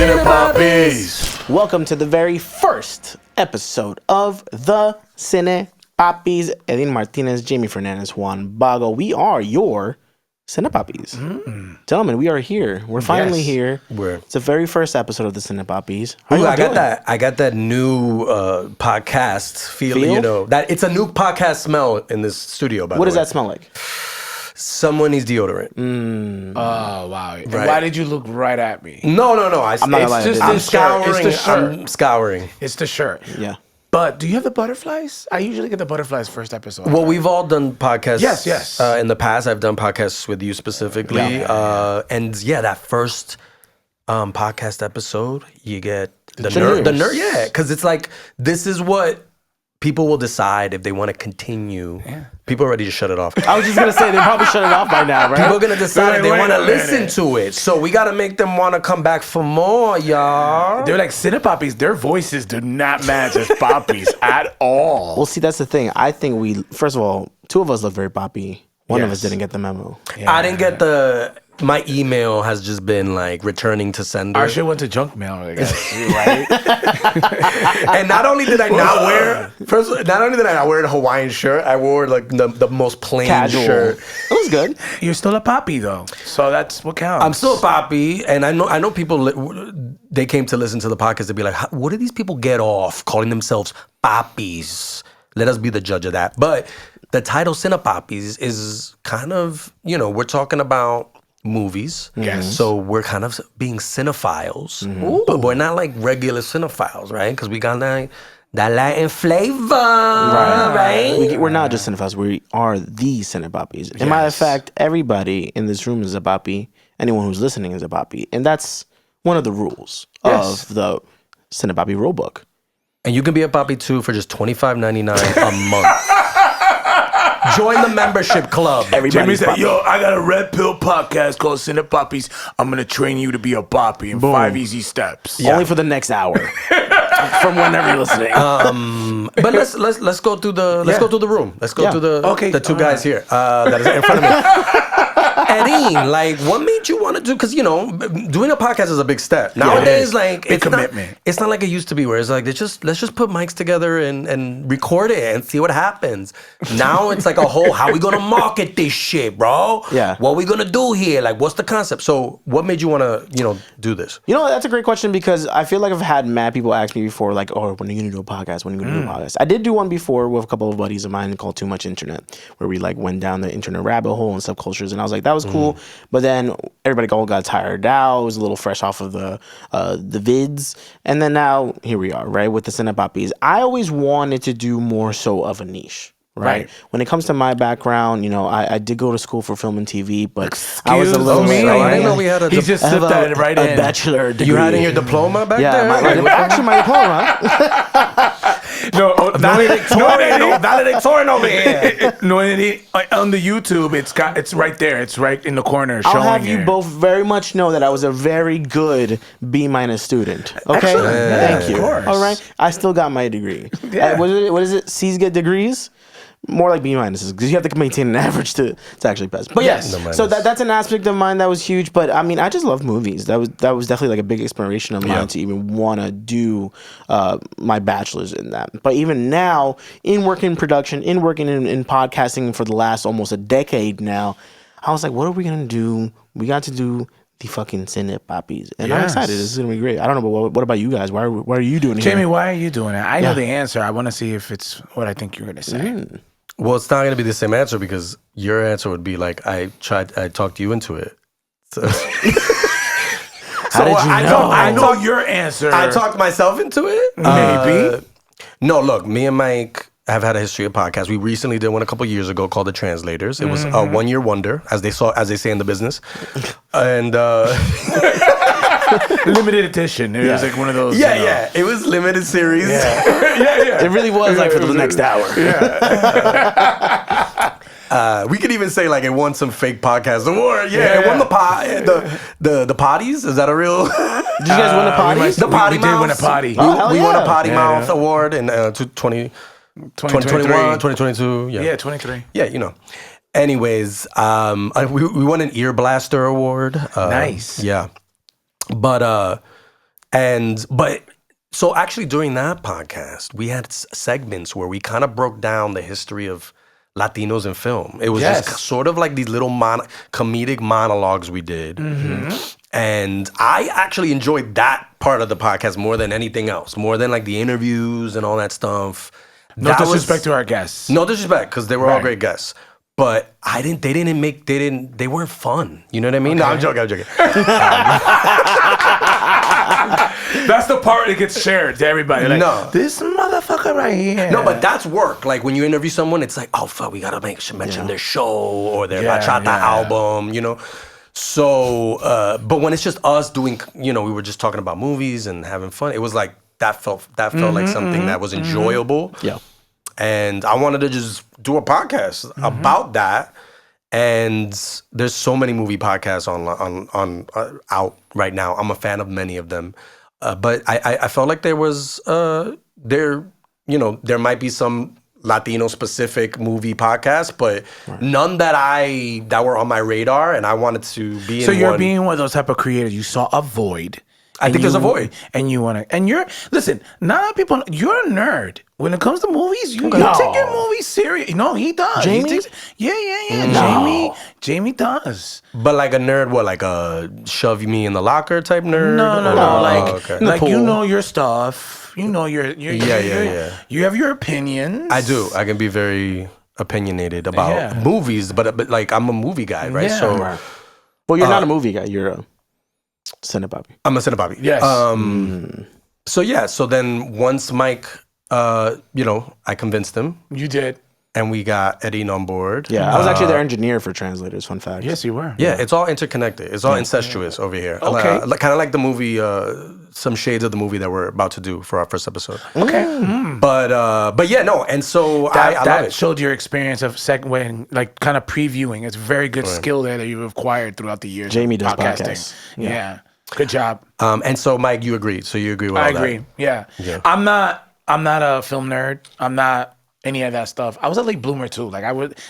Cine Papis. Welcome to the very first episode of the Cine Papis. Eddin Martinez, Jaime Fernandez, Juan Bago. We are your Cine Papis. Gentlemen, we are here. We're finally here. It's the very first episode of the Cine Papis. I got that new podcast feel. You know that it's a new podcast smell in this studio. What does that smell like? Someone needs deodorant. Oh, wow. Right. Why did you look right at me? No. I'm not lying. I'm scouring. It's the shirt. I'm scouring. It's the shirt. Yeah. But do you have the butterflies? I usually get the butterflies first episode. Well, we've all done podcasts. Yes. In the past, I've done podcasts with you specifically. And that first podcast episode, you get the nerd. Yeah, because it's like, this is what people will decide if they want to continue. Yeah. People are ready to shut it off. I was just going to say, they probably shut it off by now, right? People are going to decide if they want to listen to it. So we got to make them want to come back for more, y'all. They're like Cine Papis. Their voices do not match as Papis at all. Well, see, that's the thing. I think first of all, two of us look very poppy. One of us didn't get the memo. Yeah. I didn't get my email has just been like returning to sender. Our shit went to junk mail, I guess, right? And not only did I not wear a Hawaiian shirt, I wore like the most plain casual shirt. It was good. You're still a Papi though, so that's what counts. I'm still a Papi, and I know people. They came to listen to the podcast to be like, what do these people get off calling themselves Papis? Let us be the judge of that. But the title Cine Papis is kind of, we're talking about movies. Yes. So we're kind of being cinephiles. But we're not like regular cinephiles, right? Because we got that Latin flavor, right? We're not just cinephiles. We are the Cine Papis. And matter of fact, everybody in this room is a Papi. Anyone who's listening is a Papi. And that's one of the rules of the Cine Papi rulebook. And you can be a Papi too for just $25.99 a month. Join the membership club. Jamie said, yo, I got a red pill podcast called Cine Papis. I'm going to train you to be a Papi in 5 easy steps. Yeah. Only for the next hour. From whenever you're listening. But let's go to the room. Let's go to the two guys here that is in front of me. Eddin, like, what made you want to do? Because doing a podcast is a big step nowadays. Like, big commitment. It's not like it used to be, where it's like let's just put mics together and record it and see what happens. Now it's like a whole, how we gonna market this shit, bro? Yeah. What we gonna do here? Like, what's the concept? So, what made you want to do this? That's a great question, because I feel like I've had mad people ask me before, like, oh, when are you gonna do a podcast? When are you gonna do a podcast? I did do one before with a couple of buddies of mine called Too Much Internet, where we like went down the internet rabbit hole and subcultures, and I was like, that was cool. But then everybody all got tired out. It was a little fresh off of the vids, and then now here we are, right, with the Cine Papis. I always wanted to do more so of a niche. Right. When it comes to my background, I did go to school for film and TV, but I was a little. I didn't know we had He just slipped that right in. A bachelor degree. You had in your diploma back there? Actually, my diploma. Valedictorian over here. No, on the YouTube, it's right there. It's right in the corner. I'll showing have you here. both very much know that I was a very good B- student. Okay, thank you. Of course. All right, I still got my degree. Yeah. What is it? C's get degrees. More like B- because you have to maintain an average to actually pass. But yes, so that's an aspect of mine that was huge. But I mean, I just love movies. That was definitely like a big inspiration of mine to even want to do my bachelor's in that. But even now, in working in production, in working in podcasting for the last almost a decade now, I was like, what are we gonna do? We got to do the fucking Cine Papis, and I'm excited. This is gonna be great. I don't know, but what about you guys? Why are you doing it? Jamie, why are you doing it? I know the answer. I want to see if it's what I think you're gonna say. Well, it's not going to be the same answer, because your answer would be like, I talked you into it. So, How did you know? I know your answer. I talked myself into it? Maybe. No, look, me and Mike have had a history of podcasts. We recently did one a couple years ago called The Translators. It was a 1-year wonder, as they say in the business. And limited edition. It was like one of those. Yeah. It was limited series. Yeah. It really was like for the next hour. We could even say like it won some fake podcast award. It won the potties. Is that a real? Did you guys win the potties? The potty we did win a mouths. potty. We won a potty mouth award in 2021, 2022. Yeah, 23. Yeah, Anyways, we won an Ear Blaster award. Nice. Yeah. But So actually during that podcast, we had segments where we kind of broke down the history of Latinos in film. It was just sort of like these little comedic monologues we did. And I actually enjoyed that part of the podcast more than anything else, more than like the interviews and all that stuff. No disrespect to our guests. No disrespect, because they were all great guests. But they weren't fun. You know what I mean? Okay. No, I'm joking. That's the part that gets shared to everybody. Like, no. This motherfucker right here. No, but that's work. Like when you interview someone, it's like, oh, fuck, we got to mention their show or their bachata album, you know? So, but when it's just us doing, you know, we were just talking about movies and having fun, it was like, that felt like something that was enjoyable. Yeah. And I wanted to just do a podcast about that. And there's so many movie podcasts on out right now. I'm a fan of many of them, but I felt like there was there might be some Latino specific movie podcasts, but none that were on my radar, and I wanted to be. So you're being one of those type of creators. You saw a void. I think there's a void, and you want to. And listen. Not a lot of people. You're a nerd when it comes to movies. You take your movies serious. No, he does. Jamie? No. Jamie does. But like a nerd, what, like a shove me in the locker type nerd? No. Like you know your stuff. You know your You have your opinions. I do. I can be very opinionated about movies, but like I'm a movie guy, right? Yeah. So, well, you're not a movie guy. You're a Cine Papi. I'm a Cine Papi. Yes. So then once Mike, I convinced him. You did. And we got Eddin on board. Yeah, I was actually their engineer for translators. Fun fact. Yes, you were. Yeah, it's all interconnected. It's all incestuous over here. Okay. Kind of like the movie, some shades of the movie that we're about to do for our first episode. Okay. But yeah, no. And so I love it. Showed your experience of segueing, like kind of previewing. It's a very good skill there that you've acquired throughout the years. Jamie does podcasting. podcasts. Yeah. Good job. And so Mike, you agree. So you agree with all that? I agree. Yeah. I'm not a film nerd. I'm not any of that stuff. I was a late bloomer too. Like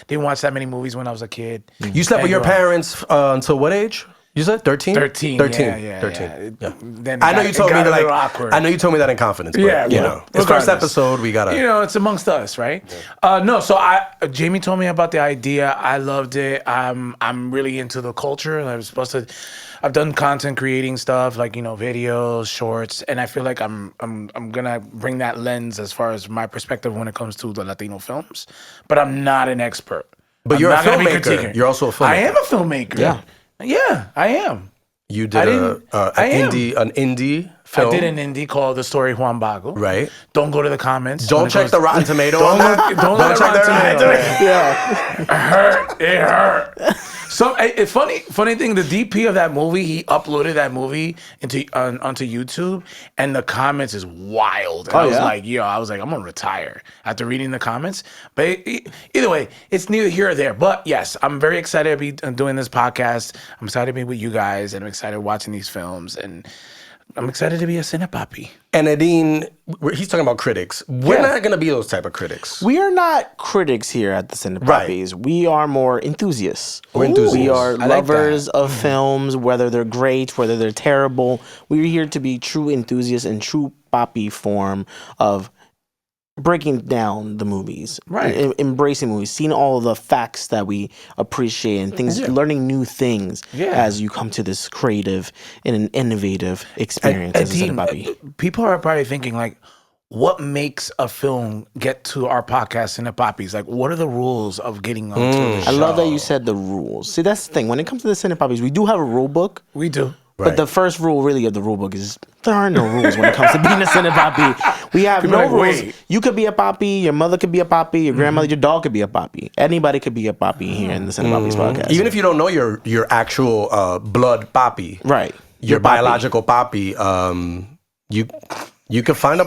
didn't watch that many movies when I was a kid. You slept with your parents until what age? You said 13? 13. 13. Yeah. 13. Yeah. Then I know you told me that, like, awkward. I know you told me that in confidence. But, Yeah, you know, it's first episode. We gotta. It's amongst us, right? No. So Jamie told me about the idea. I loved it. I'm really into the culture. I've done content creating stuff like videos, shorts, and I feel like I'm gonna bring that lens as far as my perspective when it comes to the Latino films. But I'm not an expert. But you're a filmmaker. You're also a filmmaker. I am a filmmaker. Yeah, I am. You did an indie film. I did an indie called The Story Juan Bago. Right. Don't go to the comments. Don't check the Rotten Tomato. Don't check the Rotten Tomato. Yeah. It hurt. So funny thing, the DP of that movie, he uploaded that movie onto YouTube, and the comments is wild. And I was like, I'm gonna retire after reading the comments. But either way, it's neither here or there. But yes, I'm very excited to be doing this podcast. I'm excited to be with you guys, and I'm excited watching these films, and I'm excited to be a Cine Papi. And Eddin, he's talking about critics. We're not going to be those type of critics. We are not critics here at the Cine Papis. Right. We are more enthusiasts. We're enthusiasts. We are lovers of films, whether they're great, whether they're terrible. We're here to be true enthusiasts in true Papi form of breaking down the movies, right? Embracing movies, seeing all of the facts that we appreciate and things, learning new things as you come to this creative and an innovative experience as a Cine Papi. People are probably thinking like, what makes a film get to our podcast Cine Papis? Like, what are the rules of getting onto the show? I love that you said the rules. See, that's the thing. When it comes to the Cine Papis, we do have a rule book. We do. Right. But the first rule really of the rule book is there are no rules when it comes to being a Cine Papi. We have no rules. Wait. You could be a Papi, your mother could be a Papi, your grandmother, your dog could be a Papi. Anybody could be a Papi here in the Cine Papis podcast. Even if you don't know your actual blood Papi. Right. Your biological Papi, you could find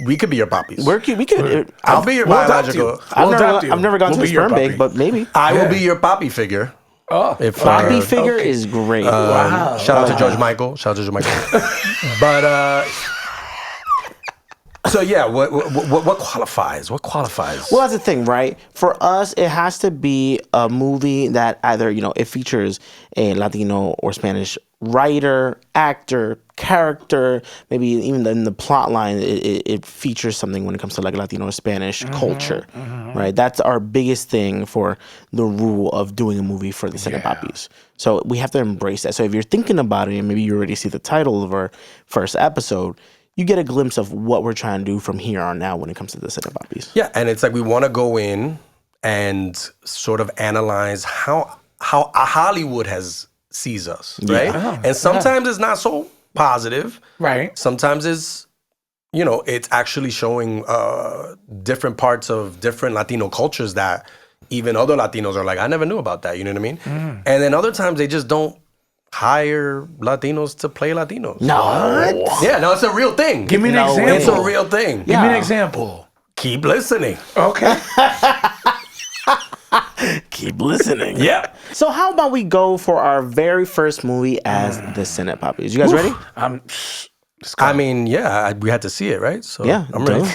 we could be your Papis. We could. I'll be your biological. I've never gone to a sperm bank, but maybe. I will be your Papi figure. Oh, Papi figure is great. Wow. Shout out to George Michael. But so yeah, what qualifies? What qualifies? Well, that's the thing, right? For us, it has to be a movie that either it features a Latino or Spanish writer, actor, character, maybe even in the plot line, it features something when it comes to like Latino or Spanish culture, right? That's our biggest thing for the rule of doing a movie for the Cine Papis. So we have to embrace that. So if you're thinking about it, and maybe you already see the title of our first episode, you get a glimpse of what we're trying to do from here on out when it comes to the Cine Papis. Yeah, and it's like we want to go in and sort of analyze how Hollywood sees us, right? And sometimes it's not so positive. Right. Sometimes it's, it's actually showing different parts of different Latino cultures that even other Latinos are like, I never knew about that. You know what I mean? And then other times they just don't hire Latinos to play Latinos. No. What? Yeah, no, it's a real thing. Give me an example. It's a real thing. Give me an example. Keep listening. Okay. Keep listening. Yeah. So how about we go for our very first movie as the Cine Papis? You guys ready? I mean, yeah, we had to see it, right? So Yeah, I'm ready.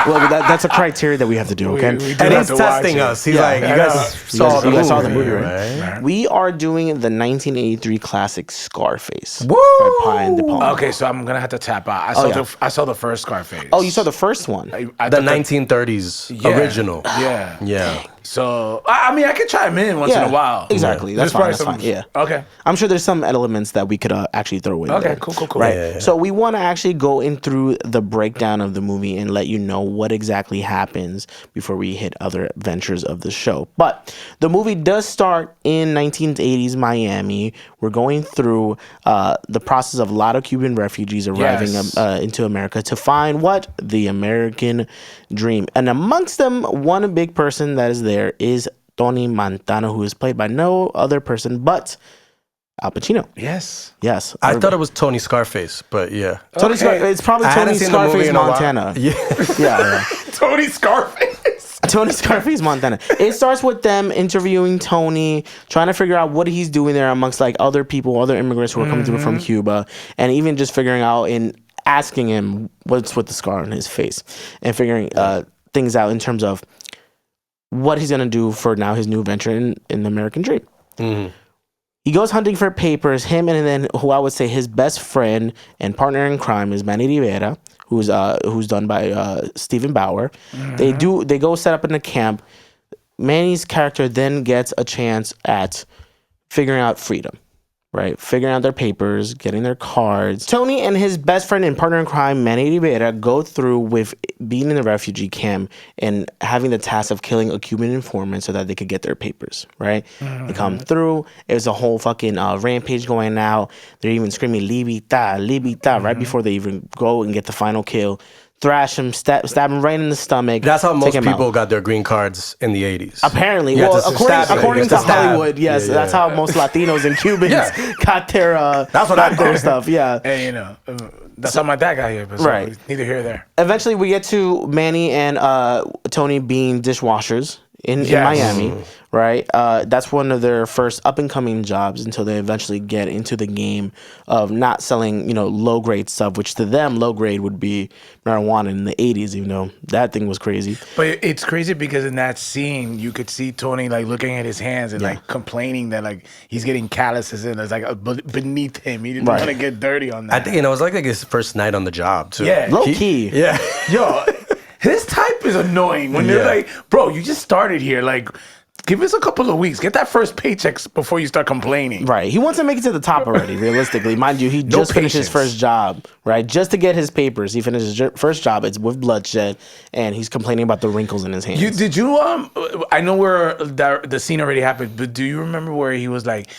Well, that's a criteria that we have to do, okay? And he's testing us. He's like, you guys saw the movie, right? We are doing the 1983 classic Scarface. Woo! By Brian De Palma. Okay, so I'm gonna have to tap out. I saw the first Scarface. Oh, you saw the first one? The 1930s original. Yeah. Yeah. So I mean, I could chime in once in a while. Exactly. That's fine. Yeah. Okay. I'm sure there's some elements that we could actually throw in. Okay. There. Cool. Right. Yeah. So we want to actually go in through the breakdown of the movie and let you know what exactly happens before we hit other ventures of the show. But the movie does start in 1980s Miami. We're going through the process of a lot of Cuban refugees arriving into America to find the American dream. And amongst them, one big person that is there is Tony Montana, who is played by no other person but Al Pacino. Yes. I thought it was Tony Scarface, but yeah. It's probably Tony Scarface Montana. Yeah. Tony Scarface. Tony Scarface Montana. It starts with them interviewing Tony, trying to figure out what he's doing there amongst like other people, other immigrants who are coming through from Cuba, and even just figuring out and asking him what's with the scar on his face, and figuring things out in terms of what he's gonna do for now his new venture in the American dream. He goes hunting for papers. Him and then who I would say his best friend and partner in crime is Manny Rivera, who's done by Stephen Bauer. They go set up in the camp. Manny's character then gets a chance at figuring out freedom. Right, figuring out their papers, getting their cards. Tony and his best friend and partner in crime, Manny Rivera, go through with being in the refugee camp and having the task of killing a Cuban informant so that they could get their papers. Right, they come through. There's a whole fucking rampage going out. They're even screaming "Libita" right before they even go and get the final kill. Thrash him, stab him right in the stomach. That's how most people got their green cards in the 80s. Apparently. Well, according to Hollywood, yes. Yeah. That's how most Latinos and Cubans got their their stuff. Yeah. And, that's how my dad got here. But right. Neither here nor there. Eventually, we get to Manny and Tony being dishwashers in Miami, right? That's one of their first up-and-coming jobs until they eventually get into the game of not selling, low-grade stuff, which to them, low-grade would be marijuana in the 80s, even though that thing was crazy. But it's crazy because in that scene, you could see Tony, like, looking at his hands and, like, complaining that, like, he's getting calluses and it's, like, beneath him. He didn't want to get dirty on that. I think, it was like his first night on the job, too. Yeah. Low-key. Yeah. Yo, his type is annoying when they're like, bro, you just started here. Like, give us a couple of weeks. Get that first paycheck before you start complaining. Right. He wants to make it to the top already, realistically. Mind you, he just finished his first job, right? Just to get his papers. He finished his first job. It's with bloodshed, and he's complaining about the wrinkles in his hands. I know where the scene already happened, but do you remember where he was like,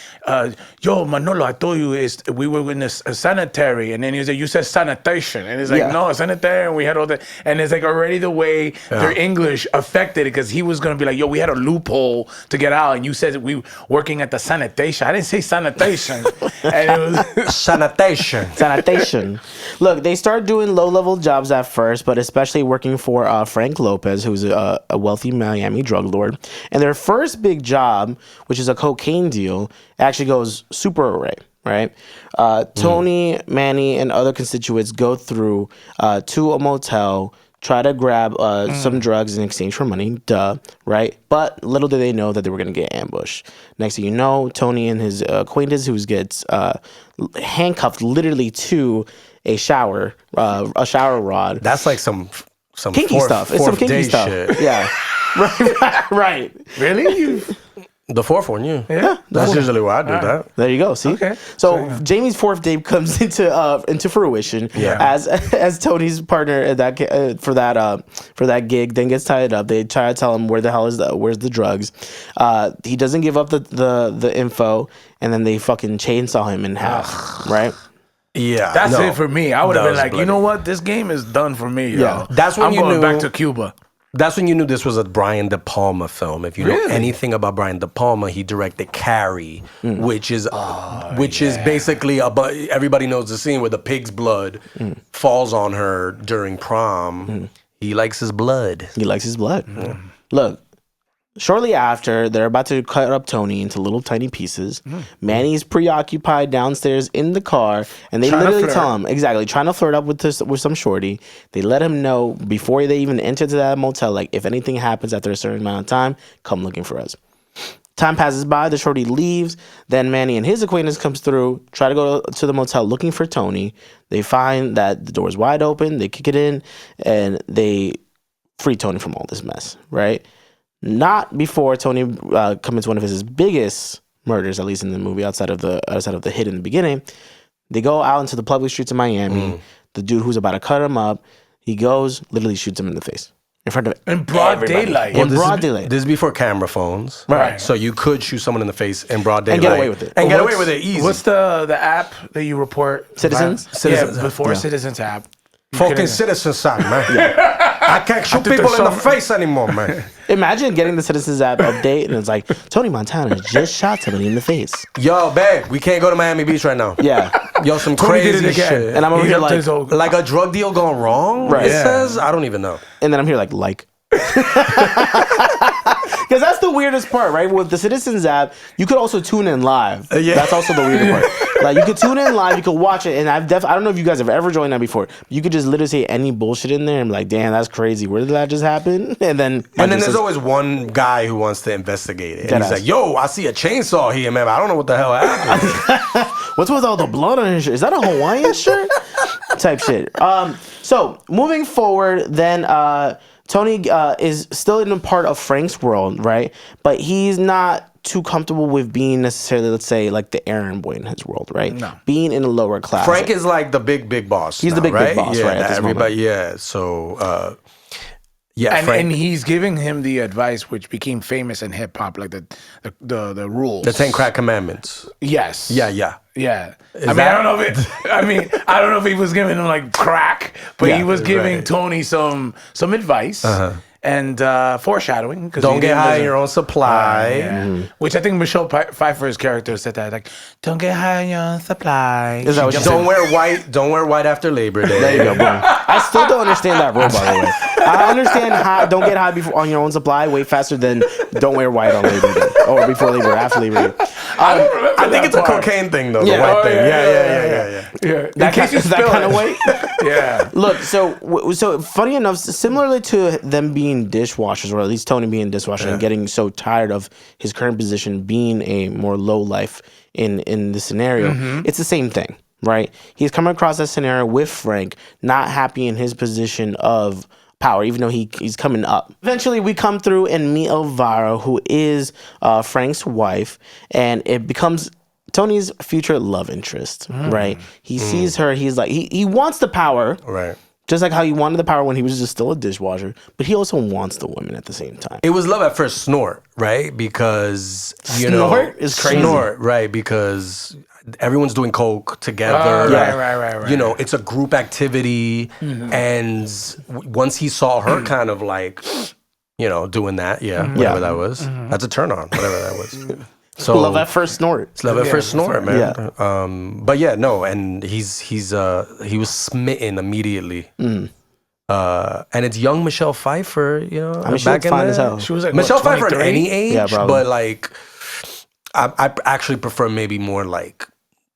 yo, Manolo, I told you we were in a sanitary, and then he was like, you said sanitation, and it's like, no, sanitary, and we had all that, and it's like already the way their English affected it, because he was going to be like, yo, we had a loophole to get out, and you said we were working at the sanitation. I didn't say sanitation. And it was Sanitation. Look, they start doing low-level jobs at first, but especially working for Frank Lopez, who's a wealthy Miami drug lord. And their first big job, which is a cocaine deal, actually goes super array. Right, Tony, Manny, and other constituents go through to a motel try to grab some drugs in exchange for money. Duh, right? But little do they know that they were going to get ambushed. Next thing you know, Tony and his acquaintance, who gets handcuffed literally to a shower rod. That's like some kinky stuff. It's some kinky stuff. Shit. Yeah. Right. Really? The fourth one, yeah. Yeah. That's usually why I do that. There you go. See. Okay. So Jamie's fourth date comes into fruition as Tony's partner at that for that gig then gets tied up. They try to tell him where's the drugs. He doesn't give up the info, and then they fucking chainsaw him in half. Right. Yeah. That's it for me. I would have been like, bloody. you know what? This game is done for me. Yeah. That's when I'm you going knew- back to Cuba. That's when you knew this was a Brian De Palma film. If you know anything about Brian De Palma, he directed Carrie, which is basically everybody knows the scene where the pig's blood falls on her during prom. He likes his blood. He likes his blood. Look, shortly after, they're about to cut up Tony into little tiny pieces. Manny's preoccupied downstairs in the car, and they literally tell him, trying to flirt up with some shorty. They let him know before they even enter to that motel, like, if anything happens after a certain amount of time, come looking for us. Time passes by, the shorty leaves, then Manny and his acquaintance comes through, try to go to the motel looking for Tony. They find that the door's wide open, they kick it in, and they free Tony from all this mess, right? Not before Tony commits one of his biggest murders, at least in the movie, outside of the hit in the beginning. They go out into the public streets of Miami. The dude who's about to cut him up, he goes, literally shoots him in the face. In front of In broad daylight. In broad daylight. This is before camera phones. Right. So you could shoot someone in the face in broad daylight. And get away with it. And get away with it easy. What's the app that you report? Citizens? Citizens Yeah, app. before Citizens app. Fucking Citizen side, man. I can't shoot people in the face anymore, man. Imagine getting the Citizens app update and it's like, Tony Montana just shot somebody in the face. Yo, babe, we can't go to Miami Beach right now. Yeah. Yo, some Tony did crazy it again. shit. And I'm over here like a drug deal gone wrong? Right. It Yeah. says? I don't even know. And then I'm here like. Because that's the weirdest part, right? With the Citizens app, you could also tune in live. Yeah. That's also the weird part. Like, you could tune in live, you could watch it, and I don't know if you guys have ever joined that before. You could just literally say any bullshit in there and be like, damn, that's crazy. Where did that just happen? And then there's always one guy who wants to investigate it. And he's like, yo, I see a chainsaw here, man. I don't know what the hell happened. what's with all the blood on his shirt? Is that a Hawaiian shirt? Type shit. So moving forward, then Tony is still in a part of Frank's world, right? But he's not too comfortable with being necessarily, let's say, like the errand boy in his world, right? No. Being in a lower class. Frank is like the big boss. He's the big boss, yeah, right? At this everybody, moment. yeah. So, yeah, And, Frank. and he's giving him the advice which became famous in hip hop, like the rules. The 10 Crack Commandments. Yes. Yeah. Yeah. that- I don't know if he was giving him like crack, but Yeah, he was giving right. Tony some advice and foreshadowing. 'Cause Don't he get didn't high on listen. your own supply. Yeah. Which I think Michelle Pfeiffer's character said that, like, don't get high on your own supply. Is that what she Don't wear white after Labor Day. There you go, boom. I still don't understand that rule, by the way. I understand don't get high before on your own supply way faster than don't wear white on Labor Day or before Labor, after Labor Day. I think it's a cocaine thing, though. The Yeah. white thing. Yeah. Yeah. In case you that spill kind it. of way. Yeah. Look, so funny enough, similarly to them being dishwashers, or at least Tony being a dishwasher and getting so tired of his current position being a more low life in the scenario, it's the same thing, right? He's coming across that scenario with Frank, not happy in his position of power, even though he's coming up. Eventually, we come through and meet Elvira, who is Frank's wife, and it becomes Tony's future love interest, right? He sees her, he's like, he wants the power. Right. Just like how he wanted the power when he was just still a dishwasher, but he also wants the women at the same time. It was love at first snort, right? Because, Snort is crazy. Snort, right? Because everyone's doing coke together. Right. You know, it's a group activity. And once he saw her kind of like, doing that, whatever that was. That's a turn on, whatever that was. So Love at first snort. It's love at first snort, man. Yeah. But yeah, no, and he was smitten immediately. And it's young Michelle Pfeiffer, I mean, she back looks fine as hell. She was like, Michelle what, Pfeiffer at 23? any age, Yeah, probably. but like I actually prefer maybe more like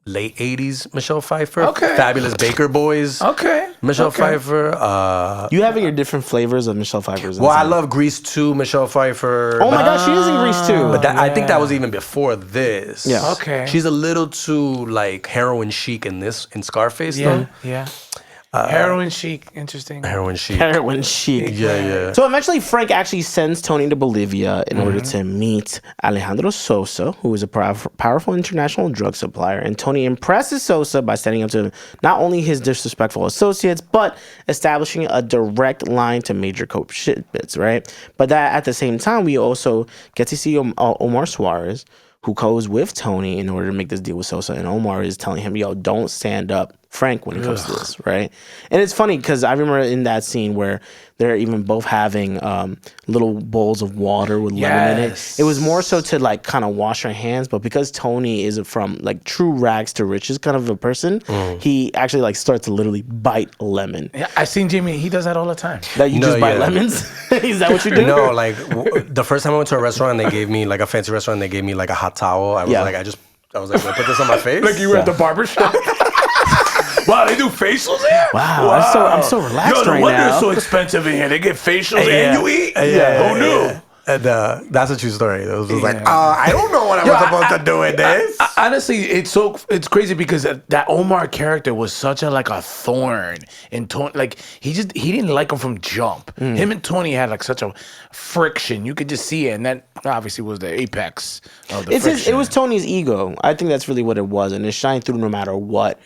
late 80s Michelle Pfeiffer. Okay. Fabulous Baker Boys. Okay. Michelle Pfeiffer. You having your different flavors of Michelle Pfeiffer's. Well, I love Grease 2, Michelle Pfeiffer. Oh my gosh, she is in Grease too. But I think that was even before this. Yeah. Okay. She's a little too like heroin chic in Scarface though. Yeah. Heroin chic, interesting. Heroin chic. Heroin chic. Yeah. So eventually, Frank actually sends Tony to Bolivia in order to meet Alejandro Sosa, who is a powerful international drug supplier. And Tony impresses Sosa by standing up to not only his disrespectful associates, but establishing a direct line to major coke shipments, right? But that at the same time, we also get to see Omar Suarez, who goes with Tony in order to make this deal with Sosa. And Omar is telling him, yo, don't stand up Frank when it comes to this, right? And it's funny because I remember in that scene where they're even both having little bowls of water with lemon in it. It was more so to like kind of wash their hands, but because Tony is from like true rags to riches kind of a person, he actually like starts to literally bite a lemon. Yeah, I seen Jimmy. He does that all the time. That you just bite lemons? Is that what you do? No, like the first time I went to a restaurant, they gave me like a fancy restaurant. They gave me like a hot towel. I was like, "Will I put this on my face?" Like you were at the barber shop. Wow, they do facials there? Wow. I'm so relaxed right now. No wonder it's so expensive in here. They get facials and you eat? Who knew? And that's a true story. It was just like, I don't know what I was supposed to do with this. Honestly, it's crazy because that Omar character was such a thorn in Tony. Like he didn't like him from jump. Him and Tony had like such a friction. You could just see it, and that obviously was the apex of the friction. It was Tony's ego. I think that's really what it was, and it shined through no matter what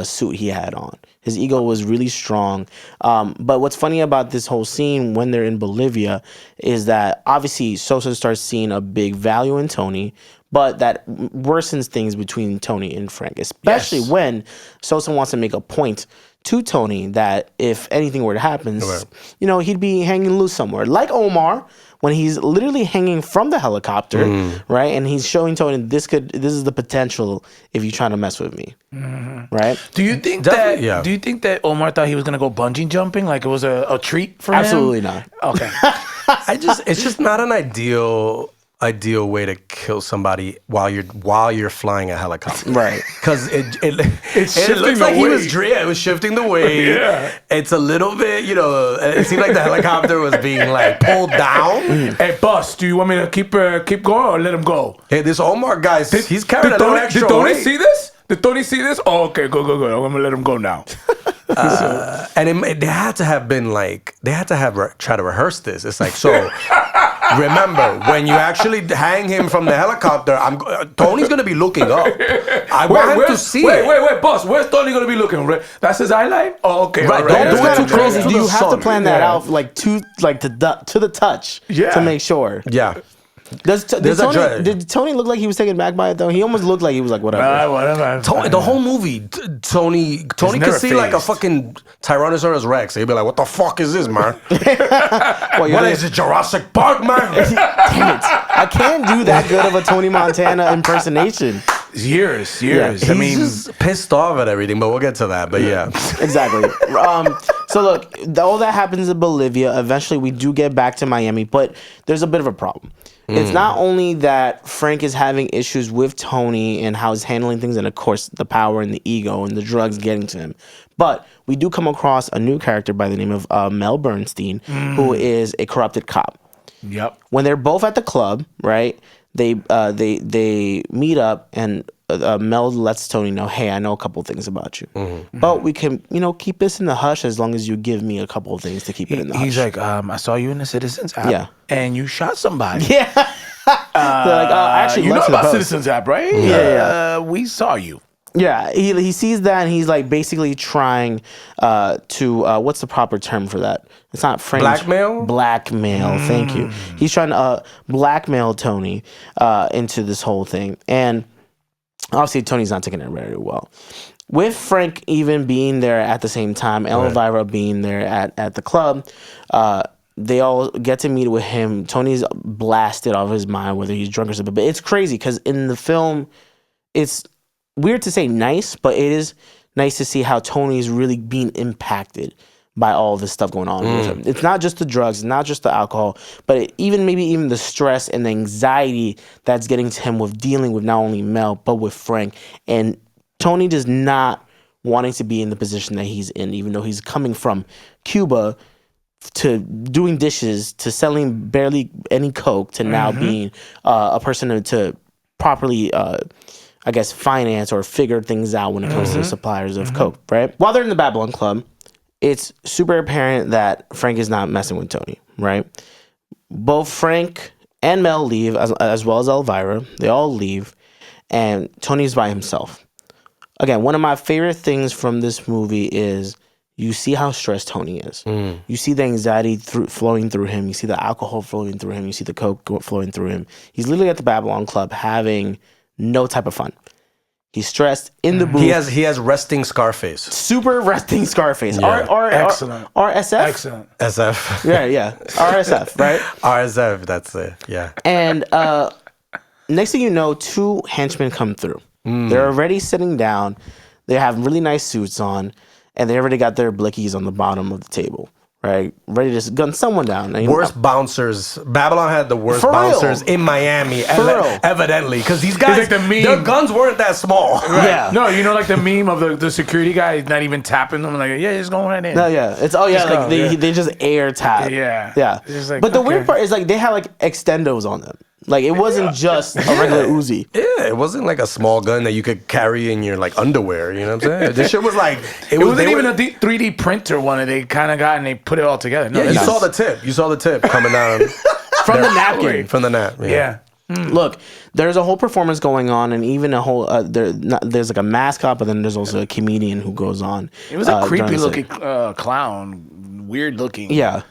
suit he had on. His ego was really strong. But what's funny about this whole scene when they're in Bolivia is that obviously Sosa starts seeing a big value in Tony, but that worsens things between Tony and Frank, especially when Sosa wants to make a point to Tony that if anything were to happen, he'd be hanging loose somewhere. Like Omar, when he's literally hanging from the helicopter, right? And he's showing Tony this is the potential if you're trying to mess with me, right? Do you think that Omar thought he was gonna go bungee jumping, like it was a treat for him? Absolutely not. Okay. It's just not an ideal way to kill somebody while you're flying a helicopter, right? Because it looks like he was it was shifting the weight. It's a little bit, it seemed like the helicopter was being like pulled down. Hey, boss, do you want me to keep going or let him go? Hey, this Omar guy, he's carrying a little extra weight. Did Tony weight. see this? Did Tony see this? Oh, okay, go. I'm gonna let him go now. And they had to have try to rehearse this. It's like, so remember when you actually hang him from the helicopter, Tony's gonna be looking up. I want him to see. Wait, boss. Where's Tony gonna be looking? That's his eye line. Oh, okay. Right. Right. Don't do it too crazy. Do you have to plan that out to the touch to make sure? Yeah. Did Tony look like he was taken back by it though? He almost looked like he was like whatever. Whatever. The whole movie, Tony could see like a fucking Tyrannosaurus Rex. He'd be like, "What the fuck is this, man? What is it, Jurassic Park, man?" Damn it! I can't do that good of a Tony Montana impersonation. Years. Yeah, he's just pissed off at everything, but we'll get to that. But yeah, exactly. So look, all that happens in Bolivia. Eventually, we do get back to Miami, but there's a bit of a problem. It's not only that Frank is having issues with Tony and how he's handling things, and of course the power and the ego and the drugs getting to him, but we do come across a new character by the name of Mel Bernstein, who is a corrupted cop. Yep. When they're both at the club, right? They meet up and Mel lets Tony know, hey, I know a couple things about you, but we can keep this in the hush as long as you give me a couple of things to keep it in the hush. He's like, I saw you in the Citizens app, and you shot somebody. Yeah. They're like, actually, you know about Citizens app, right? Yeah. We saw you. Yeah, he sees that and he's like basically trying to what's the proper term for that? It's not French. Blackmail. Thank you. He's trying to blackmail Tony into this whole thing, and obviously Tony's not taking it very well. With Frank even being there at the same time, Elvira being there at the club, they all get to meet with him. Tony's blasted off his mind, whether he's drunk or something. But it's crazy because in the film, it's weird to say nice, but it is nice to see how Tony's really being impacted by all this stuff going on with him. It's not just the drugs, it's not just the alcohol, but maybe even the stress and the anxiety that's getting to him with dealing with not only Mel, but with Frank, and Tony does not wanting to be in the position that he's in, even though he's coming from Cuba to doing dishes to selling barely any coke to now being a person to properly, I guess, finance or figure things out when it comes to suppliers of coke, right? While they're in the Babylon Club, it's super apparent that Frank is not messing with Tony, right? Both Frank and Mel leave, as well as Elvira. They all leave, and Tony's by himself. Again, one of my favorite things from this movie is you see how stressed Tony is. You see the anxiety flowing through him. You see the alcohol flowing through him. You see the coke flowing through him. He's literally at the Babylon Club having no type of fun. He's stressed in the booth. He has resting Scarface. Super resting Scarface. Yeah. Excellent. RSF? Excellent. SF. Yeah. RSF, right? RSF, that's it. Yeah. And next thing you know, 2 henchmen come through. They're already sitting down. They have really nice suits on. And they already got their blickies on the bottom of the table, right? Ready to gun someone down. Worst bouncers. Babylon had the worst For real. bouncers in Miami, evidently. Because these guys, like the meme. their guns weren't that small. Right. Yeah. No, you know, like the meme of the security guy not even tapping them. Like, yeah, just going right in. No, yeah. It's, like they just air tap. Yeah. Yeah. It's like, but the weird part is like they had like extendos on them. Like it wasn't just a regular Uzi. Yeah, it wasn't like a small gun that you could carry in your like underwear. You know what I'm saying? This shit was like it wasn't even a 3D printer one that they kind of got and they put it all together. No, yeah, you saw the tip. You saw the tip coming down from the napkin. From the nap. Yeah. Look, there's a whole performance going on, and even a whole there's like a mascot, but then there's also a comedian who goes on. It was a creepy looking clown, weird looking. Yeah.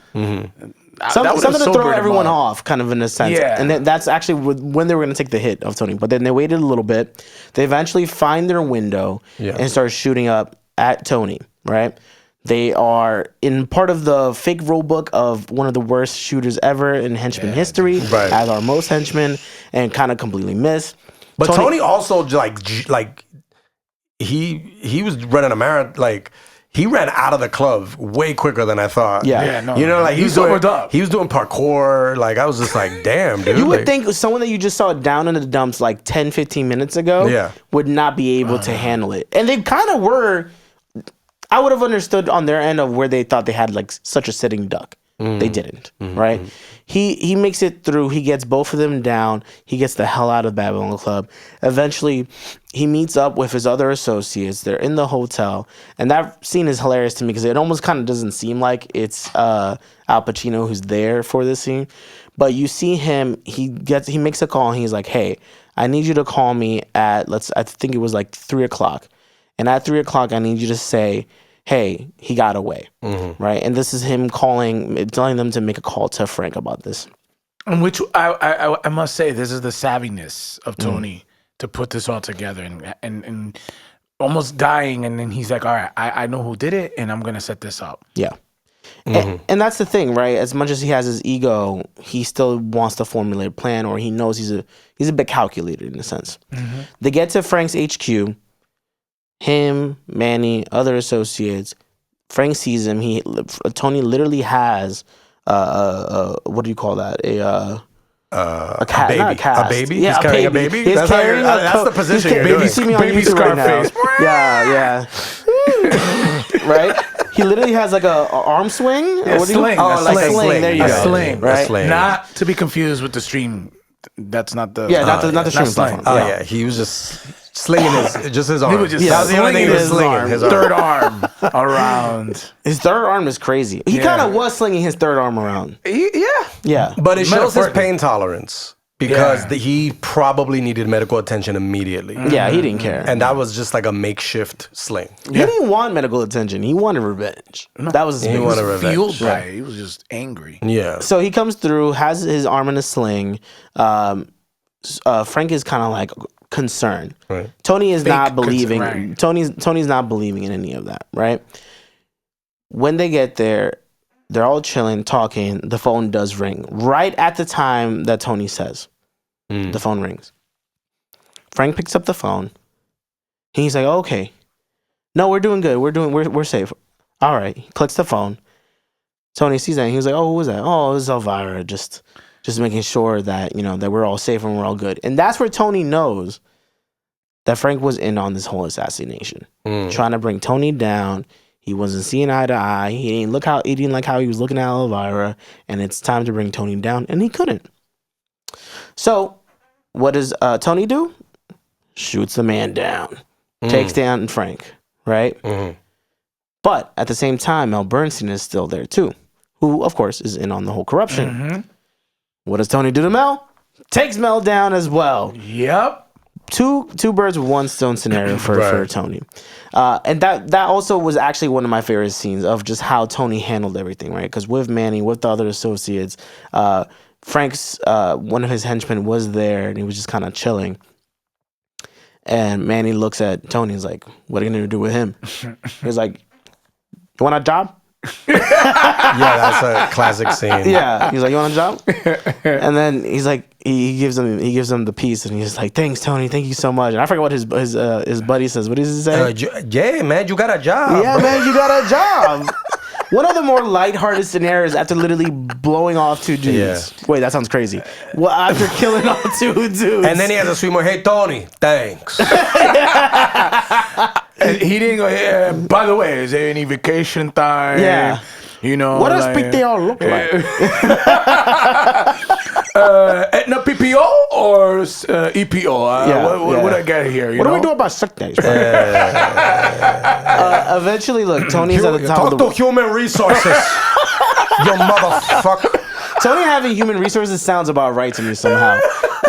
Something to throw everyone off, kind of in a sense. Yeah. And that's actually when they were going to take the hit of Tony. But then they waited a little bit. They eventually find their window and start shooting up at Tony, right? They are in part of the fake rule book of one of the worst shooters ever in henchman history, as are most henchmen, and kind of completely miss. But Tony also like he was running a marathon, like. He ran out of the club way quicker than I thought. Yeah. No, you know, like he was doing parkour. Like I was just like, damn, dude. You would think someone that you just saw down in the dumps like 10, 15 minutes ago would not be able to handle it. And they kind of were. I would have understood on their end of where they thought they had like such a sitting duck. They didn't, right? He makes it through. He gets both of them down. He gets the hell out of Babylon Club. Eventually, he meets up with his other associates. They're in the hotel. And that scene is hilarious to me because it almost kind of doesn't seem like it's Al Pacino who's there for this scene. But you see him, he makes a call and he's like, hey, I need you to call me at, I think it was like 3 o'clock. And at 3 o'clock, I need you to say, hey, he got away, right? And this is him telling them to make a call to Frank about this. And which I must say, this is the savviness of Tony to put this all together and almost dying. And then he's like, all right, I know who did it and I'm going to set this up. Yeah. And that's the thing, right? As much as he has his ego, he still wants to formulate a plan, or he knows he's a bit calculated in a sense. They get to Frank's HQ. Him, Manny, other associates. Frank sees him. Tony literally has what do you call that? A cat, baby. not a cast. A baby? Yeah, He's carrying a baby? He's carrying That's the position you're doing. You see me on Baby YouTube right now. Scarface. Yeah. Right? He literally has like a arm swing. A sling. Like a sling. There you a go. Sling. Right? A sling. Not to be confused with the stream. That's not the not the stream sling. platform. Oh yeah, he was just slinging his arm. He was just that was the only thing he was his slinging. arm. His arm. third arm around. His third arm is crazy. He kind of was slinging his third arm around. Yeah. But it shows his Metaphorically. pain tolerance because he probably needed medical attention immediately. Yeah, he didn't care. And that was just like a makeshift sling. He didn't want medical attention. He wanted revenge. That was his He biggest- wanted revenge. Fueled by it. He was just angry. Yeah. So he comes through, has his arm in a sling. Frank is kind of like concerned. Right. Tony is not concern, believing. right. Tony's not believing in any of that. Right. When they get there, they're all chilling, talking. The phone does ring right at the time that Tony says. The phone rings. Frank picks up the phone. He's like, "Okay, no, we're doing good. We're safe. All right." He clicks the phone. Tony sees that. And he was like, "Oh, who was that? Oh, it was Elvira. Just making sure that that we're all safe and we're all good." And that's where Tony knows that Frank was in on this whole assassination, trying to bring Tony down. He wasn't seeing eye to eye. He didn't like how he was looking at Elvira, and it's time to bring Tony down, and he couldn't. So, what does Tony do? Shoots the man down, takes down Frank, right? But at the same time, Mel Bernstein is still there too, who of course is in on the whole corruption. What does Tony do to Mel? Takes Mel down as well. Yep. Two birds with one stone scenario for Tony. And that also was actually one of my favorite scenes of just how Tony handled everything, right? Because with Manny, with the other associates, Frank's one of his henchmen was there and he was just kind of chilling. And Manny looks at Tony, he's like, what are you going to do with him? He's like, you want a job? Yeah, that's a classic scene. Yeah, he's like, you want a job? And then he's like, he gives him the piece, and he's like, thanks, Tony, thank you so much. And I forget what his buddy says. What does he say? Yeah, man, you got a job. Yeah, man, you got a job. One of the more lighthearted scenarios after literally blowing off two dudes. Yeah. Wait, that sounds crazy. Well, after killing off two dudes. And then he has a sweet more, hey, Tony, thanks. And he didn't go, hey, by the way, is there any vacation time? Yeah. You know, what does they all look like? Etna PPO or EPO? What I got here? What do we do about sick days? Eventually, look, Tony's at the top of the... Talk to human resources, you motherfucker. Tony having human resources sounds about right to me somehow.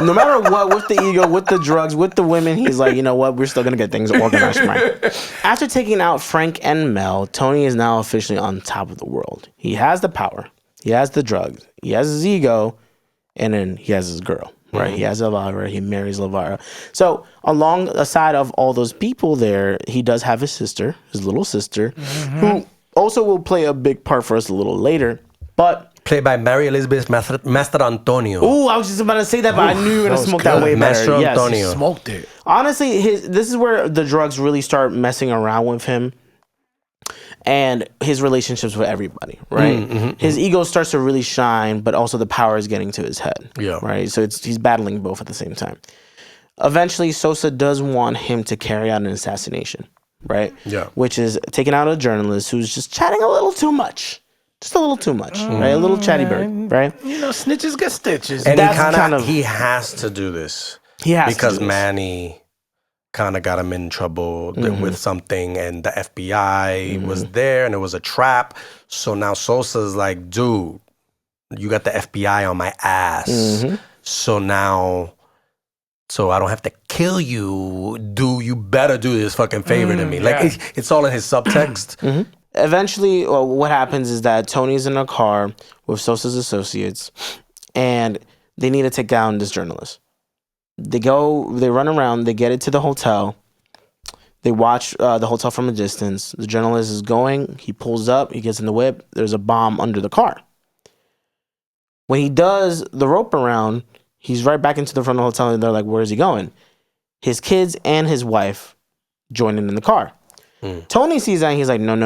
No matter what, with the ego, with the drugs, with the women, he's like, you know what, we're still going to get things organized right. After taking out Frank and Mel, Tony is now officially on top of the world. He has the power. He has the drugs. He has his ego. And then he has his girl, right? He has Elvira. He marries Elvira. So alongside of all those people there, he does have his sister, his little sister, who also will play a big part for us a little later. But played by Mary Elizabeth Master Antonio. Oh, I was just about to say that, but I knew you were going to smoke that way better. Master Yes. Antonio. Smoked it. Honestly, this is where the drugs really start messing around with him and his relationships with everybody, right? His ego starts to really shine, but also the power is getting to his head, right? So he's battling both at the same time. Eventually, Sosa does want him to carry out an assassination, right? Yeah. Which is taking out a journalist who's just chatting a little too much. Just a little too much, right? A little chatty bird, right? You know, snitches get stitches. And he has to do this. He has because to do this. Manny kind of got him in trouble with something, and the FBI was there, and it was a trap. So now Sosa's like, dude, you got the FBI on my ass. So now, so I don't have to kill you. You better do this fucking favor to me. Like, it's all in his subtext. Eventually, what happens is that Tony's in a car with Sosa's associates, and they need to take down this journalist. They run around, they get it to the hotel. They watch the hotel from a distance. The journalist is going, he pulls up, he gets in the whip, there's a bomb under the car. When he does the rope around, he's right back into the front of the hotel, and they're like, where is he going? His kids and his wife join in the car. Tony sees that and he's like, no. I'm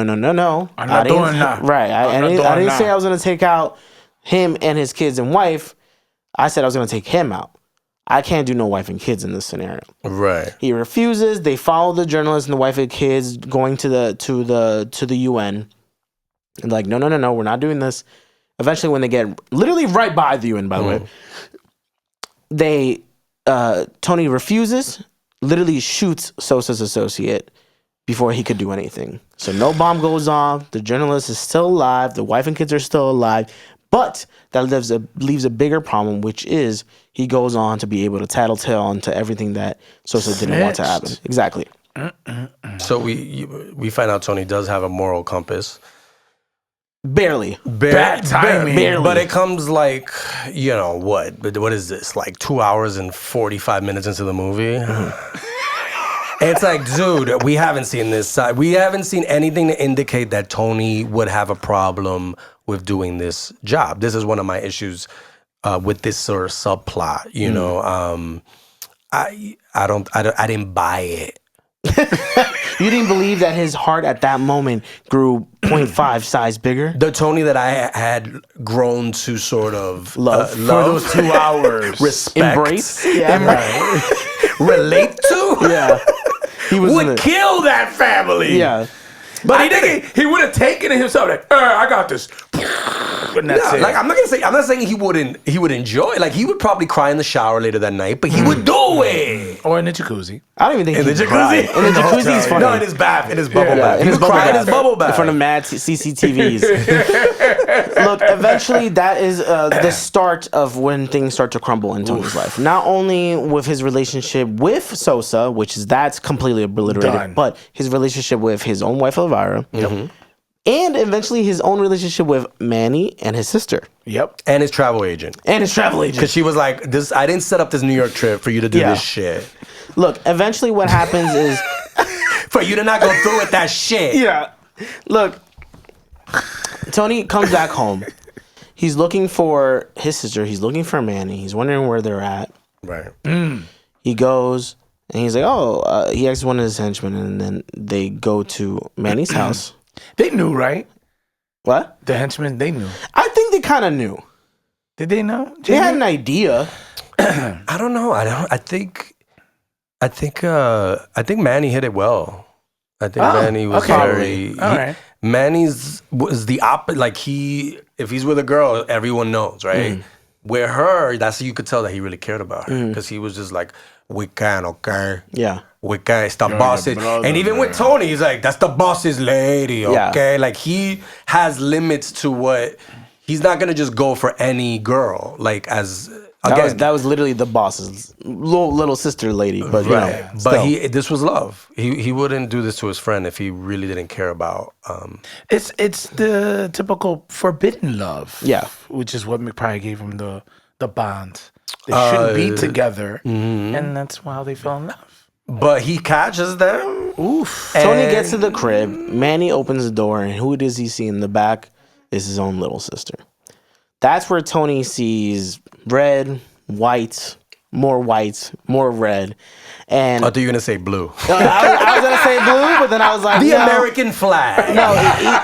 not doing that. Right. I didn't say I was going to take out him and his kids and wife. I said I was going to take him out. I can't do no wife and kids in this scenario. Right. He refuses. They follow the journalist and the wife and kids going to the UN. And like, no, we're not doing this. Eventually, when they get literally right by the UN, by the way, Tony refuses, literally shoots Sosa's associate before he could do anything. So no bomb goes off. The journalist is still alive. The wife and kids are still alive. But that leaves a bigger problem, which is he goes on to be able to tattletale onto everything that Sosa didn't want to happen. Exactly. So we find out Tony does have a moral compass. Barely. Bad timing. Barely. But it comes like, you know, what is this? Like 2 hours and 45 minutes into the movie? It's like, dude, we haven't seen this side. We haven't seen anything to indicate that Tony would have a problem with doing this job. This is one of my issues with this sort of subplot. You know, I didn't buy it. You didn't believe that his heart at that moment grew 0.5 size bigger? The Tony that I had grown to sort of Love. For those 2 hours. respect, Embrace? Yeah. relate to, Yeah. He was in Would it. kill that family. Yeah. But he didn't. He would have taken it himself. Like, I got this. And that's it. like I'm not saying he would enjoy it. Like he would probably cry in the shower later that night, but he would do it. Or in the jacuzzi. I don't even think In the he'd cry. jacuzzi? In the jacuzzi, he's funny. No, in his bath, in his bubble bath. in He his would bubble cry in bath. his bubble bath. In front of mad CCTVs. Look, eventually that is the start of when things start to crumble in Tony's life. Not only with his relationship with Sosa, that's completely obliterated, Done. but his relationship with his own wife Elvira, and eventually his own relationship with Manny and his sister. Yep. And his travel agent. And his travel agent. Because she was like, "This, I didn't set up this New York trip for you to do Yeah. this shit. Look, eventually what happens is... For you to not go through with that shit." Yeah. Look, Tony comes back home. He's looking for his sister. He's looking for Manny. He's wondering where they're at. Right. He goes and he's like, he asks one of his henchmen, and then they go to Manny's house. They knew, right? What? The henchmen, they knew. I think they kind of knew. Did they know? They had an idea. I don't know. I think Manny hit it well. I think Manny was very. All right. Manny's was the opposite. Like if he's with a girl, everyone knows, right? With her, that's you could tell that he really cared about her because he was just like, "We can, okay." Yeah. We can. It's the boss's. brother, And even with Tony, he's like, "That's the boss's lady, okay." Like he has limits to what. He's not gonna just go for any girl. Like as. Again, That was literally the boss's little sister lady, but you know, but still. this was love. He wouldn't do this to his friend if he really didn't care about. It's the typical forbidden love. Yeah. Which is what probably gave him the bond. They shouldn't be together. And that's how they fell in love. But he catches them. Oof. Tony gets to the crib. Manny opens the door, and who does he see in the back? Is his own little sister. That's where Tony sees red, white, more red. And I thought you were gonna say blue. I was gonna say blue, but then I was like, The no. American flag. No,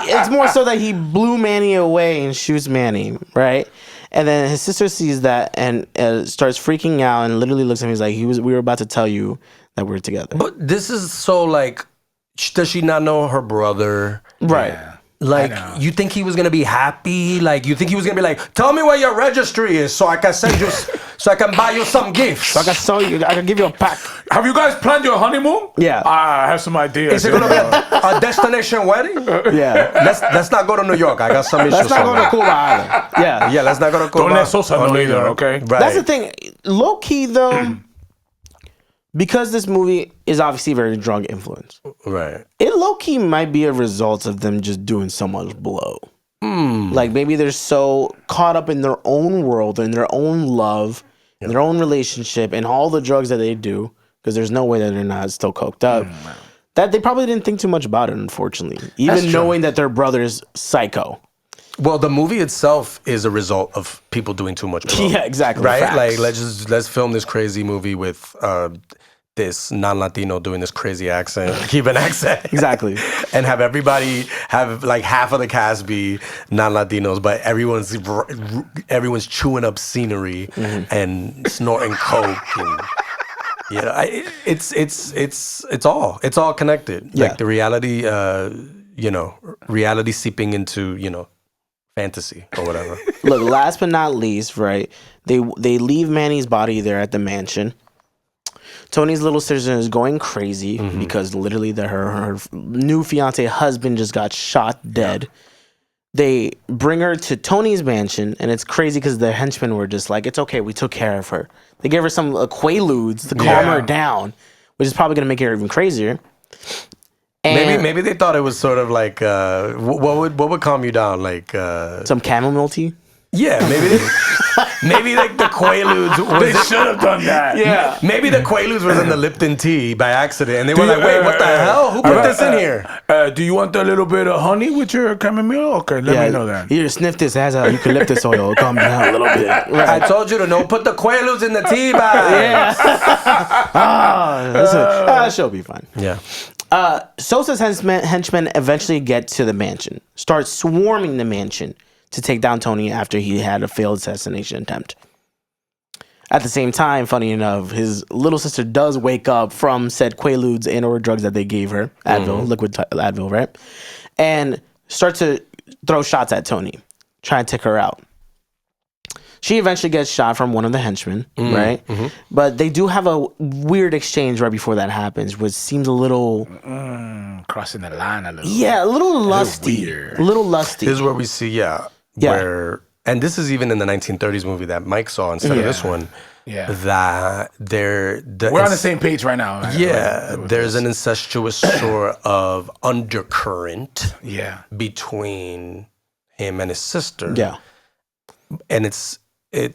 it's more so that he blew Manny away and shoots Manny, right? And then his sister sees that and starts freaking out and literally looks at me. He's like, we were about to tell you that we're together. But this is so like, does she not know her brother? Right. Yeah. Like, you think he was gonna be happy? Like, you think he was gonna be like, "Tell me where your registry is, so I can send you, so I can buy you some gifts." So I can give you a pack. Have you guys planned your honeymoon? Yeah. I have some ideas. Is it gonna be a destination wedding? Yeah. Let's not go to New York. I got some issues. Let's not go to somewhere. Cuba either. Yeah. Yeah, let's not go to Cuba. Don't let Sosa or know New either, York. okay? Right. That's the thing. Low key though, because this movie is obviously very drug influenced, Right. it low key might be a result of them just doing so much blow. Like maybe they're so caught up in their own world and their own love, and their own relationship, and all the drugs that they do. Because there's no way that they're not still coked up. That they probably didn't think too much about it, unfortunately. Even knowing that their brother's psycho. Well, the movie itself is a result of people doing too much blow. Yeah, exactly. Right? Facts. Like let's film this crazy movie with this non-Latino doing this crazy accent, Cuban accent. Exactly. And have everybody have like half of the cast be non-Latinos, but everyone's chewing up scenery and snorting coke and it's all connected. Yeah. Like the reality reality seeping into, fantasy or whatever. Look, last but not least, right? They leave Manny's body there at the mansion. Tony's little sister is going crazy because literally her new fiance husband just got shot dead. Yeah. They bring her to Tony's mansion, and it's crazy because the henchmen were just like, "It's okay, we took care of her." They gave her some Quaaludes to calm her down, which is probably gonna make her even crazier. And maybe they thought it was sort of like what would calm you down, like some chamomile tea. Yeah, maybe like the Quaaludes. They should have done that. Yeah. Maybe the Quaaludes was in the Lipton tea by accident, and they were like, "Wait, what the hell? Who put this in here?" Do you want a little bit of honey with your chamomile? Okay, let me know that. Here, sniff this. It has a eucalyptus oil. Calm down a little bit. I told you to no put the Quaaludes in the tea bag. That show will be fun. Yeah. Sosa's henchmen eventually get to the mansion, start swarming the mansion to take down Tony after he had a failed assassination attempt. At the same time, funny enough, his little sister does wake up from said Quaaludes and or drugs that they gave her, Advil, liquid Advil, right? And start to throw shots at Tony, try and take her out. She eventually gets shot from one of the henchmen, right? Mm-hmm. But they do have a weird exchange right before that happens, which seems a little... crossing the line a little. Yeah, a little lusty. A little lusty. This is where we see, where... And this is even in the 1930s movie that Mike saw instead of this one. Yeah. That we're on the same page right now. Yeah, there's an incestuous sort of undercurrent between him and his sister. Yeah. And it's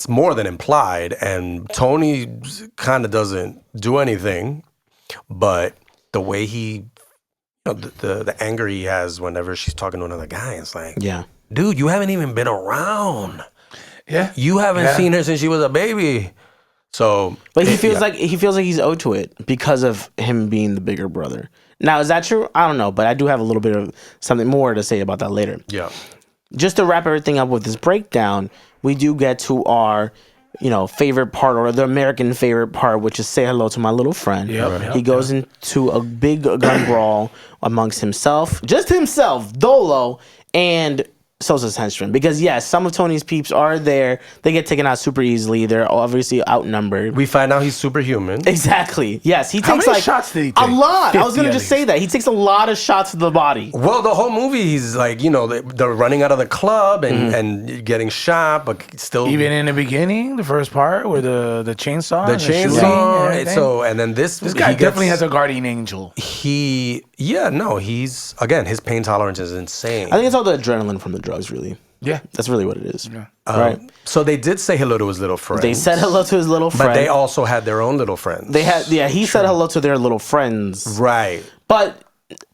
more than implied, and Tony kind of doesn't do anything, but the way he, the anger he has whenever she's talking to another guy, it's like, dude, you haven't even been around. Yeah, you haven't seen her since she was a baby. So, but he feels like he's owed to it because of him being the bigger brother. Now, is that true? I don't know, but I do have a little bit of something more to say about that later. Yeah. Just to wrap everything up with this breakdown, we do get to our, favorite part, or the American favorite part, which is say hello to my little friend. He goes into a big gun brawl amongst himself, Dolo, and Sosa's henchmen. Because yes, some of Tony's peeps are there. They get taken out super easily. They're obviously outnumbered. We find out he's superhuman. Exactly. Yes, he How takes many shots did he take? a lot. I was gonna just say that he takes a lot of shots to the body. Well, the whole movie, he's like, they're running out of the club and getting shot, but still. Even in the beginning, the first part where the chainsaw, And then this guy definitely has a guardian angel. He's again, his pain tolerance is insane. I think it's all the adrenaline from the drugs, really. Yeah, that's really what it is. Yeah. Right. So they did say hello to his little friends. They said hello to his little friend, but they also had their own little friends. They had, he said hello to their little friends, right? But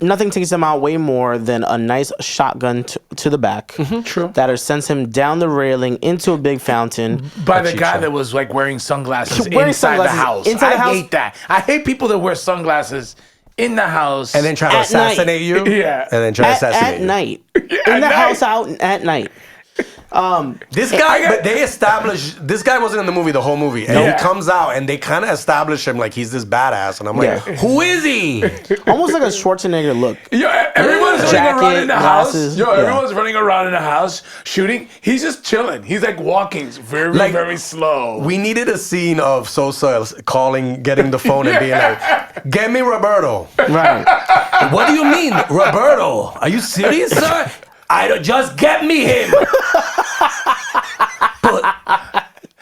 nothing takes him out way more than a nice shotgun to the back. True. That sends him down the railing into a big fountain. By the guy that was like wearing sunglasses inside the house. I hate that. I hate people that wear sunglasses in the house and then try to assassinate you. Yeah, and then try to assassinate at night in the house out at night. This guy, but they established this guy wasn't in the movie the whole movie, and he comes out and they kind of establish him like he's this badass, and I'm like, who is he? Almost like a Schwarzenegger look. Everyone's running around in the house. Everyone's running around in the house shooting. He's just chilling. He's like walking very, very slow. We needed a scene of Sosa getting the phone and being like, "Get me Roberto." Right. What do you mean, Roberto? Are you serious, sir? I don't just get me him. But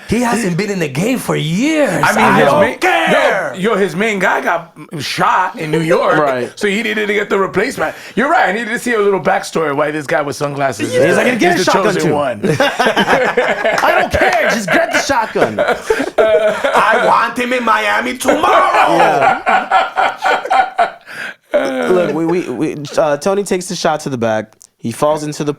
he hasn't been in the game for years. I don't care. His main guy got shot in New York. Right. So he needed to get the replacement. You're right. I needed to see a little backstory why this guy with sunglasses. Yeah. He's like, get a shotgun too. One. I don't care. Just get the shotgun. I want him in Miami tomorrow. Yeah. Look, Tony takes the shot to the back. He falls into the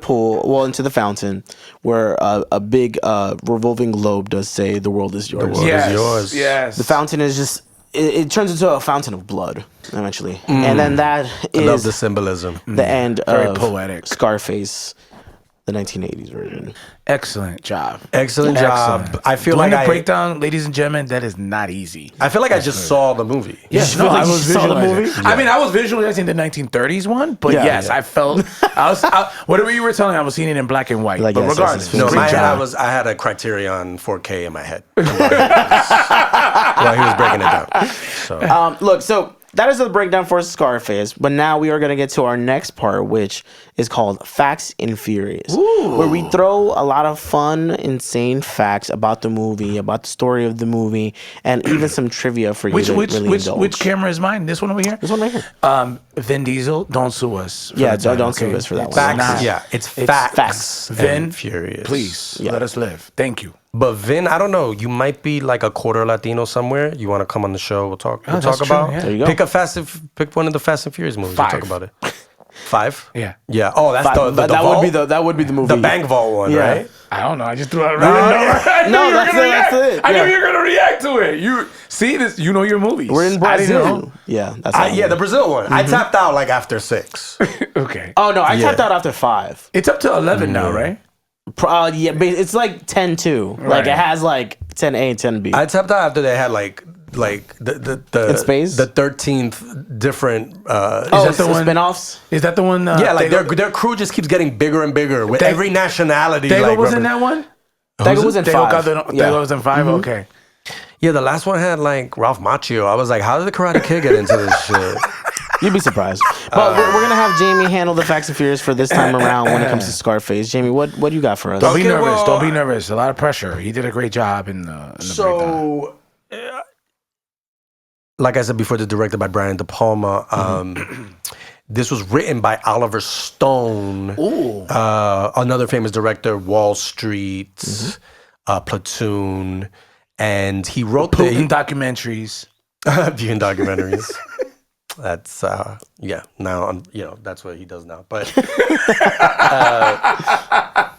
into the fountain, where a big revolving globe does say, "The world is yours." The world is yours. Yes. The fountain is just, it turns into a fountain of blood, eventually. And then that is... I love the symbolism. The end Very of poetic. Scarface, the 1980s version. Excellent job. Excellent job. I feel Doing like the breakdown, ladies and gentlemen, that is not easy. I feel like I just saw the movie. Yes, I was saw the movie. Yeah. I mean, I was visualizing the 1930s one, but I felt whatever you were telling me, I was seeing it in black and white. But regardless, no, I had a Criterion 4K in my head while he was breaking it down. Look, so that is the breakdown for Scarface. But now we are going to get to our next part, which is called Facts and Furious, where we throw a lot of fun, insane facts about the movie, about the story of the movie, and even some trivia for you to really indulge. Which camera is mine? This one over here? This one right here. Vin Diesel, don't sue us. Don't sue us for that one. Facts. Yeah, it's facts. Vin, Furious. Please let us live. Thank you. But Vin, I don't know. You might be like a quarter Latino somewhere. You want to come on the show? We'll talk. We'll talk about. Yeah. There you go. Pick one of the Fast and Furious movies. 5. We'll talk about it. 5. Yeah. Yeah. Oh, that's that would be the movie. the bank vault one, right? I don't know. I just threw out a random number. That's it. I knew you were gonna react to it. You see this? You know your movies. We're in I didn't Brazil. know. Yeah, that's The Brazil one. I tapped out like after 6. Okay. Oh no, I tapped out after 5. It's up to 11 now, right? Yeah, but it's like 10-2. Like Right. it has like 10A and 10B. I tapped out after they had like the In space? the 13th different. Is that the one? spinoffs? Is that the one? Yeah, like their crew just keeps getting bigger and bigger with every nationality. Dago like, was in that one. Dago was in 5. Dago was in 5. Okay. Yeah, the last one had like Ralph Macchio. I was like, how did the Karate Kid get into this shit? You'd be surprised. But we're going to have Jamie handle the Facts and Furious for this time around when it comes to Scarface. Jamie, what do you got for us? Don't be Okay, nervous. well, Don't be nervous. A lot of pressure. He did a great job in the breakdown. So, like I said before, it's directed by Brian De Palma. This was written by Oliver Stone, another famous director, Wall Street, Platoon, and he wrote Putin documentaries. Putin documentaries. That's now that's what he does now. But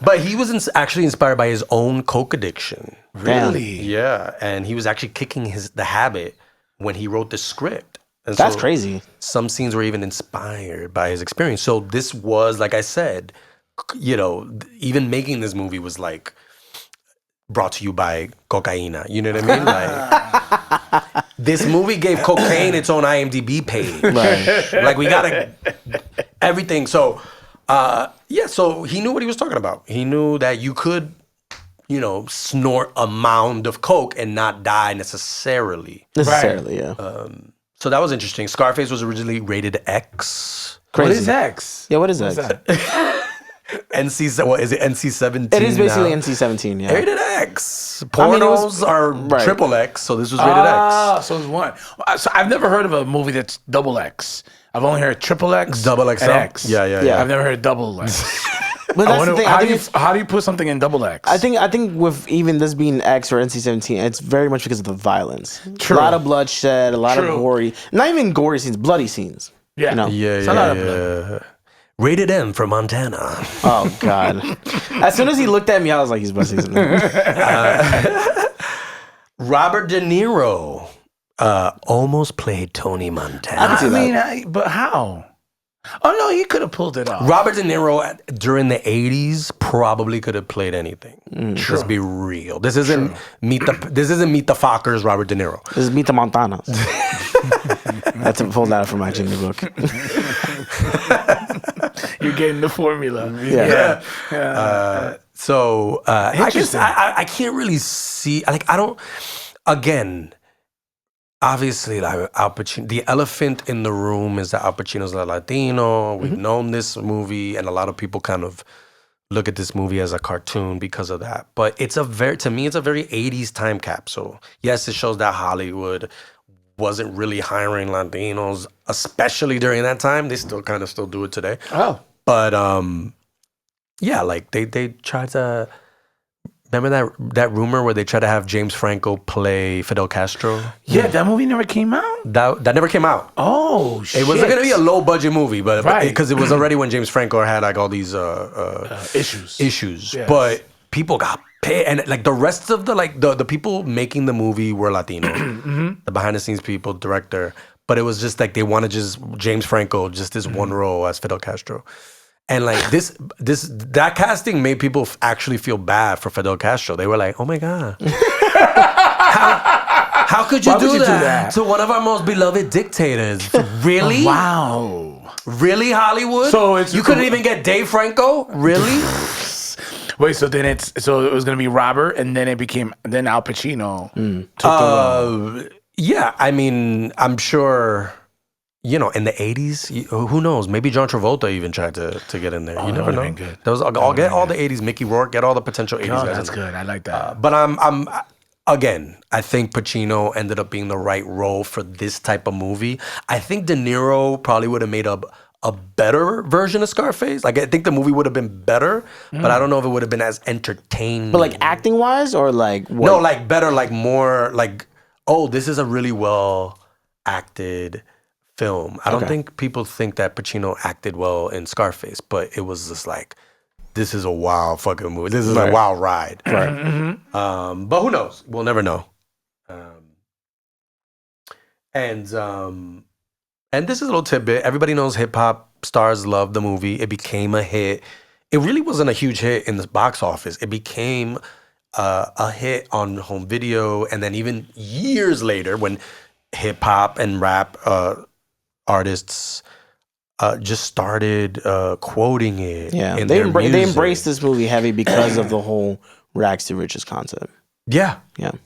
but he was actually inspired by his own coke addiction. Really? Yeah, and he was actually kicking the habit when he wrote the script. And That's so crazy. Some scenes were even inspired by his experience. So this was, like I said, even making this movie was like brought to you by cocaína. You know what I mean? Like this movie gave cocaine its own IMDb page. Right. Like we gotta everything. So so he knew what he was talking about. He knew that you could, snort a mound of coke and not die necessarily. Yeah. So that was interesting. Scarface was originally rated X. Crazy. What is X? Yeah, what is X? What is it? NC-17. It is basically now. NC-17, yeah. Rated X. Pornos are triple X, so this was rated X. So it's 1. So I've never heard of a movie that's double X. I've only heard triple X, Double XL? and X. Yeah. I've never heard double X. But that's the thing. How do you put something in double X? I think with even this being X or NC-17, it's very much because of the violence. True. A lot of bloodshed, a lot of gory, not even gory scenes, bloody scenes. Yeah. It's a lot of blood. Rated M for Montana. Oh, God. As soon as he looked at me, I was like, he's busting something. Robert De Niro almost played Tony Montana. I can see that. But how? Oh no, he could have pulled it off. Robert De Niro during the 80s probably could have played anything. Let's be real. This isn't Meet the Fockers Robert De Niro. This is Meet the Montanas. That's a pulled out from actually in the book. You're getting the formula. Yeah. So I guess I can't really see. Like I don't. Again, obviously, like Al Pacino, the elephant in the room is that Al Pacino's a Latino. We've known this movie, and a lot of people kind of look at this movie as a cartoon because of that. But to me, it's a very 80s time capsule. Yes, it shows that Hollywood wasn't really hiring Latinos, especially during that time. They still do it today. Oh. But yeah, like they tried to. Remember that rumor where they tried to have James Franco play Fidel Castro? Yeah, that movie never came out? That never came out. Oh, shit. It was going to be a low-budget movie, but Right. because it was already when James Franco had like all these issues. Yes. But people got paid, and like the rest of the people making the movie were Latino, the behind-the-scenes people, director. But it was just like they wanted just James Franco, just this one role as Fidel Castro. And like that casting made people actually feel bad for Fidel Castro. They were like, "Oh my God, how could you do that to one of our most beloved dictators? Really? Wow. Really, Hollywood? So you couldn't even get Dave Franco? Really? Wait, so it was gonna be Robert, and then then Al Pacino took the role. Yeah, I mean, I'm sure you know, in the 80s, who knows? Maybe John Travolta even tried to get in there. You never know. Good. There was, I'll get all the 80s. Mickey Rourke, get all the potential 80s guys. That's good. I like that. But I'm again, I think Pacino ended up being the right role for this type of movie. I think De Niro probably would have made a better version of Scarface. Like, I think the movie would have been better, but I don't know if it would have been as entertaining. But like acting wise, or like what? No, like better, like more like, oh, this is a really well acted film. I don't think people think that Pacino acted well in Scarface, but it was just like, this is a wild fucking movie. This is a wild ride. Right. But who knows? We'll never know. And this is a little tidbit. Everybody knows hip hop stars love the movie. It became a hit. It really wasn't a huge hit in the box office. It became a hit on home video, and then even years later, when hip hop and rap artists just started quoting it. Yeah, they embraced this movie heavy because of the whole rags to riches concept. Yeah.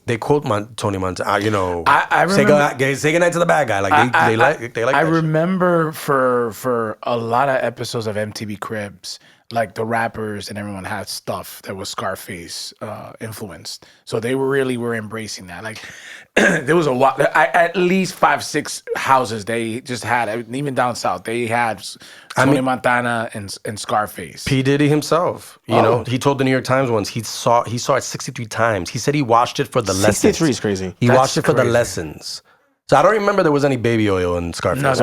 They quote Tony Montana. You know, I remember, say goodnight to the bad guy. Like they like. I remember for a lot of episodes of MTV Cribs, like the rappers and everyone had stuff that was Scarface influenced. So they were embracing that. Like there was at least 5-6 houses they just had, even down south. They had Tony Montana and Scarface. P. Diddy himself, you know, he told the New York Times once he saw it 63 times. He said he watched it for the lessons. 63 is crazy. He watched it for the lessons. So I don't remember there was any baby oil in Scarface. No,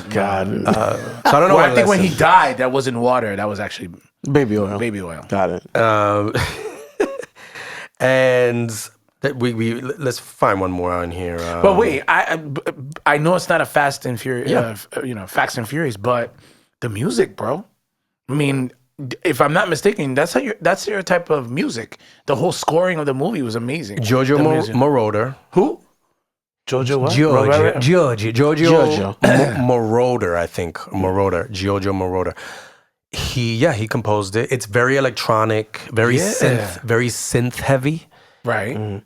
God. So I don't know. I think when he died, that wasn't water. That was actually baby oil. Baby oil. Got it. And we let's find one more on here. But wait, I know it's not a Fast and Furious, Facts and Furious, but the music, bro. I mean, if I'm not mistaken, that's your type of music. The whole scoring of the movie was amazing. Giorgio Moroder. Who? Giorgio what? Giorgio Moroder, I think. Giorgio Moroder. He composed it. It's very electronic, very synth heavy. Right.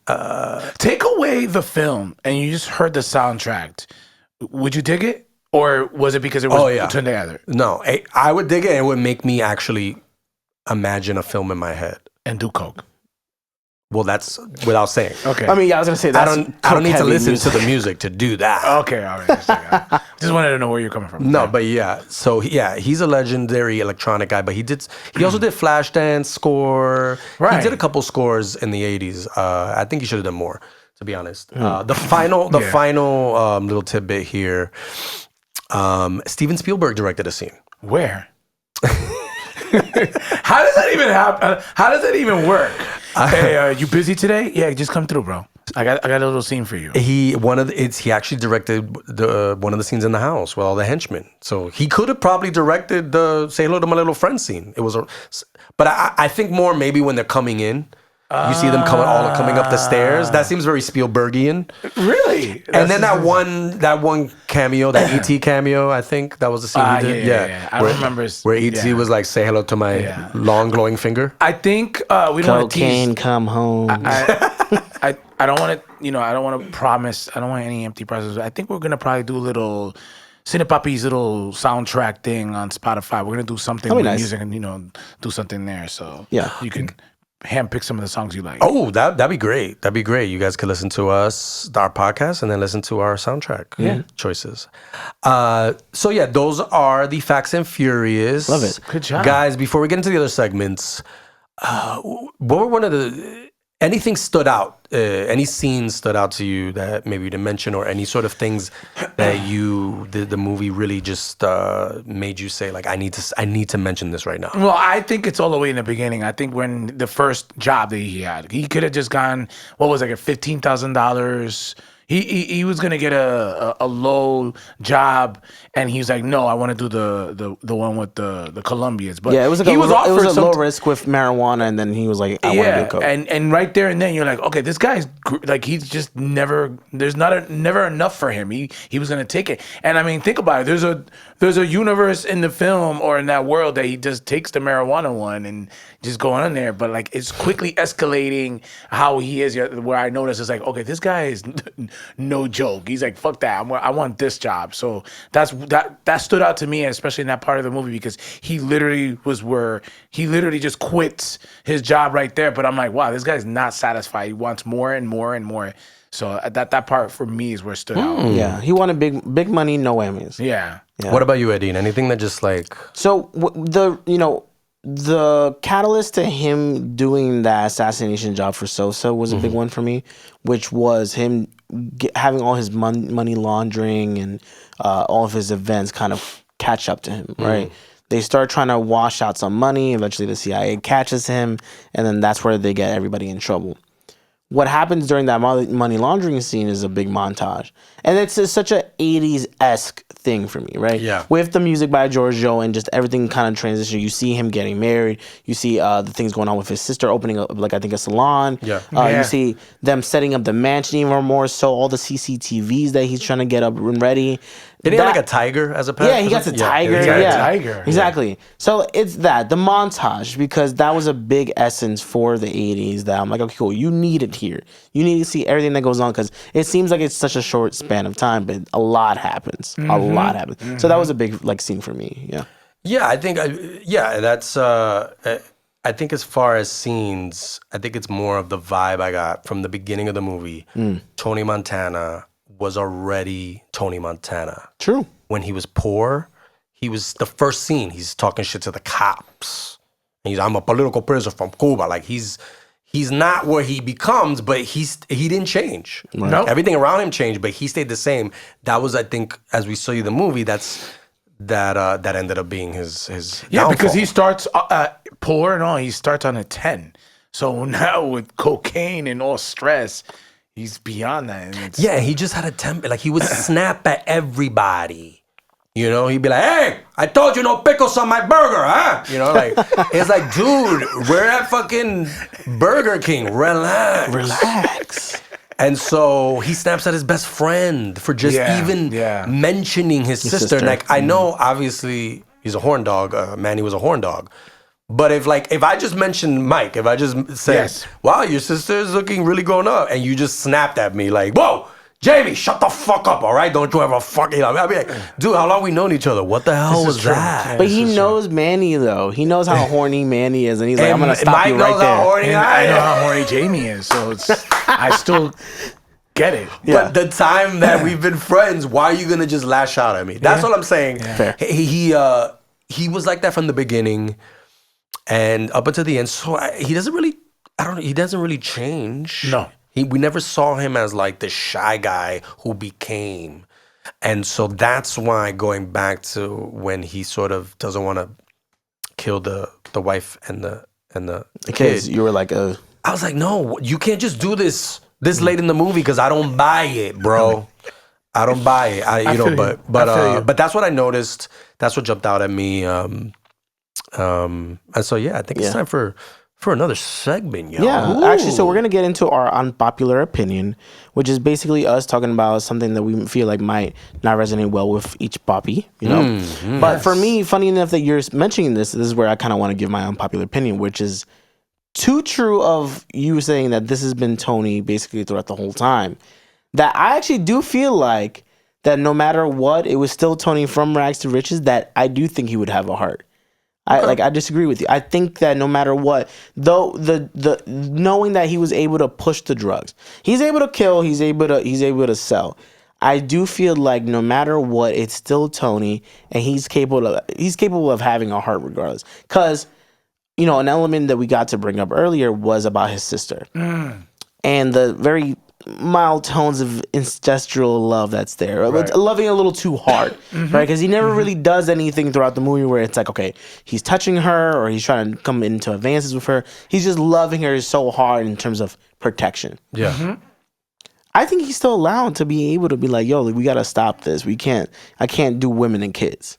Take away the film and you just heard the soundtrack. Would you dig it? Or was it because it was put together? No, I would dig it. It would make me actually imagine a film in my head. And do coke. Well, that's without saying. Okay. I mean, I was gonna say that. I don't need to listen to the music to do that. Okay, all right. Just wanted to know where you're coming from. No, but yeah. So he's a legendary electronic guy. But he also did Flashdance score. Right. He did a couple scores in the '80s. I think he should have done more, to be honest. The final little tidbit here. Steven Spielberg directed a scene. Where? How does that even happen? How does that even work? Hey, you busy today? Yeah, just come through, bro. I got a little scene for you. He actually directed one of the scenes in the house with all the henchmen. So he could have probably directed the "Say Hello to My Little Friend" scene. But I think more maybe when they're coming in. You see them coming up the stairs. That seems very Spielbergian. Really? And then that one cameo, that ET cameo, I think that was the scene he did. Yeah. I remember where ET was like, "Say hello to my long glowing finger." I think we don't want to tease. Cocaine, come home. I don't want to. I don't want to promise. I don't want any empty promises. I think we're gonna probably do a little Cine Papis little soundtrack thing on Spotify. We're gonna do something with music and do something there. So you can handpick some of the songs you like. Oh, that'd be great. That'd be great. You guys could listen to our podcast and then listen to our soundtrack choices. So those are the Facts and Furious. Love it. Good job. Guys, before we get into the other segments, what were anything stood out? Any scenes stood out to you that maybe you didn't mention, or any sort of things that the movie really just made you say, like, I need to mention this right now? Well, I think it's all the way in the beginning. I think when the first job that he had, he could have just gone, what was it, like $15,000. He was gonna get a low job, and he was like, "No, I want to do the one with the Colombians." But it was like it was a low risk with marijuana, and then he was like, "I want to do coke." And right there and then you're like, "Okay, this guy's like he's just never. There's never enough for him. He was gonna take it." And I mean, think about it. There's a universe in the film or in that world that he just takes the marijuana one and just going on there, but like it's quickly escalating how he is. Where I notice it's like, okay, this guy is no joke. He's like, fuck that. I want this job. So that stood out to me, especially in that part of the movie, because he literally just quits his job right there. But I'm like, wow, this guy's not satisfied. He wants more and more and more. So that part for me is where it stood out. Yeah, he wanted big money, no whammies. Yeah. What about you, Eddin? Anything that just like... So the catalyst to him doing that assassination job for Sosa was a big one for me, which was him having all his money laundering and all of his events kind of catch up to him, right? They start trying to wash out some money. Eventually, the CIA catches him, and then that's where they get everybody in trouble. What happens during that money laundering scene is a big montage. And it's such a 80s-esque thing for me, right? Yeah. With the music by Giorgio and just everything kind of transition. You see him getting married. You see the things going on with his sister opening up, like, I think, a salon. Yeah. You see them setting up the mansion even more so. All the CCTVs that he's trying to get up and ready. Did he have like a tiger as a pet? Yeah, he got the tiger. He got a Yeah, tiger. exactly. So it's the montage, because that was a big essence for the 80s that I'm like, okay, cool. You need it here. You need to see everything that goes on, because it seems like it's such a short span of time, but a lot happens. A lot happens. So that was a big scene for me. Yeah. Yeah, I think, that's, I think as far as scenes, I think it's more of the vibe I got from the beginning of the movie. Tony Montana was already Tony Montana. True. When he was poor, he was the first scene. He's talking shit to the cops. And I'm a political prisoner from Cuba. Like he's not where he becomes, but he didn't change. Right. Nope. Everything around him changed, but he stayed the same. That was, I think, as we saw the movie, that ended up being his downfall. Because he starts poor and all. He starts on a 10. So now with cocaine and all stress, he's beyond that. And yeah, he just had a temper. Like he would snap at everybody. You know, he'd be like, "Hey, I told you no pickles on my burger, huh?" You know, like it's like, dude, we're at fucking Burger King. Relax. And so he snaps at his best friend for just mentioning his sister. And like, I know, obviously, he's a horn dog. Manny was a horn dog. But if I just mentioned Mike, if I just said, wow, your sister is looking really grown up, and you just snapped at me like, whoa, Jamie, shut the fuck up, all right? Don't you ever fucking, I'll be like, dude, how long we known each other? What the hell was that? But he knows Manny, though. He knows how horny Manny is, and he's like, I'm going to stop Mike you right knows there. how horny I know how horny Jamie is, so I still get it. Yeah. But the time that we've been friends, why are you going to just lash out at me? That's what I'm saying. Fair. He was like that from the beginning. And up until the end, so he doesn't really change. No. We never saw him as like the shy guy who became. And so that's why, going back to when he sort of doesn't want to kill the wife and the kid. You were like, I was like, no, you can't just do this late in the movie, because I don't buy it, bro. I don't buy it. But that's what I noticed. That's what jumped out at me. And so I think it's time for another segment, y'all. Yeah, actually, so we're gonna get into our unpopular opinion, which is basically us talking about something that we feel like might not resonate well with each poppy, you know. But for me, funny enough that you're mentioning this is where I kind of want to give my unpopular opinion, which is too true of you saying that this has been Tony basically throughout the whole time. That I actually do feel like that no matter what, it was still Tony from rags to riches. That I do think he would have a heart. I disagree with you. I think that no matter what, though the knowing that he was able to push the drugs, he's able to kill, he's able to sell. I do feel like no matter what, it's still Tony, and he's capable of having a heart regardless. Because an element that we got to bring up earlier was about his sister, and the very mild tones of incestual love that's there. Right. Loving a little too hard, right? Because he never really does anything throughout the movie where it's like, okay, he's touching her or he's trying to come into advances with her. He's just loving her so hard in terms of protection. Yeah. I think he's still allowed to be able to be like, yo, we got to stop this. I can't do women and kids.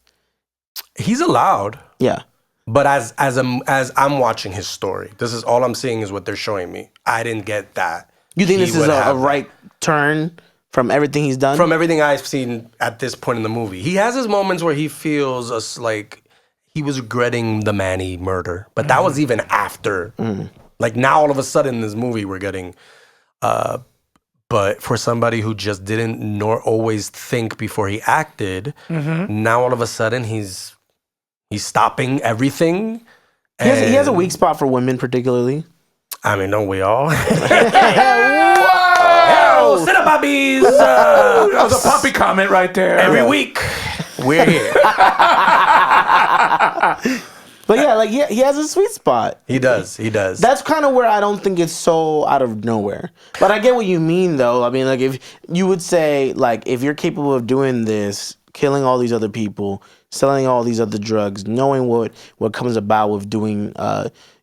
He's allowed. Yeah. But as I'm watching his story, this is all I'm seeing is what they're showing me. I didn't get that. You think this is a right turn from everything he's done? From everything I've seen at this point in the movie. He has his moments where he feels like he was regretting the Manny murder. But that was even after. Like now all of a sudden in this movie we're getting But for somebody who just didn't nor always think before he acted, now all of a sudden he's stopping everything. He has a weak spot for women, particularly. I mean, don't we all? Whoa! Cine Papis! That was a puppy comment right there. Every week, we're here. But yeah, like he has a sweet spot. He does. That's kind of where I don't think it's so out of nowhere. But I get what you mean, though. I mean, like, if you would say, like, if you're capable of doing this, killing all these other people, selling all these other drugs, knowing what comes about with doing,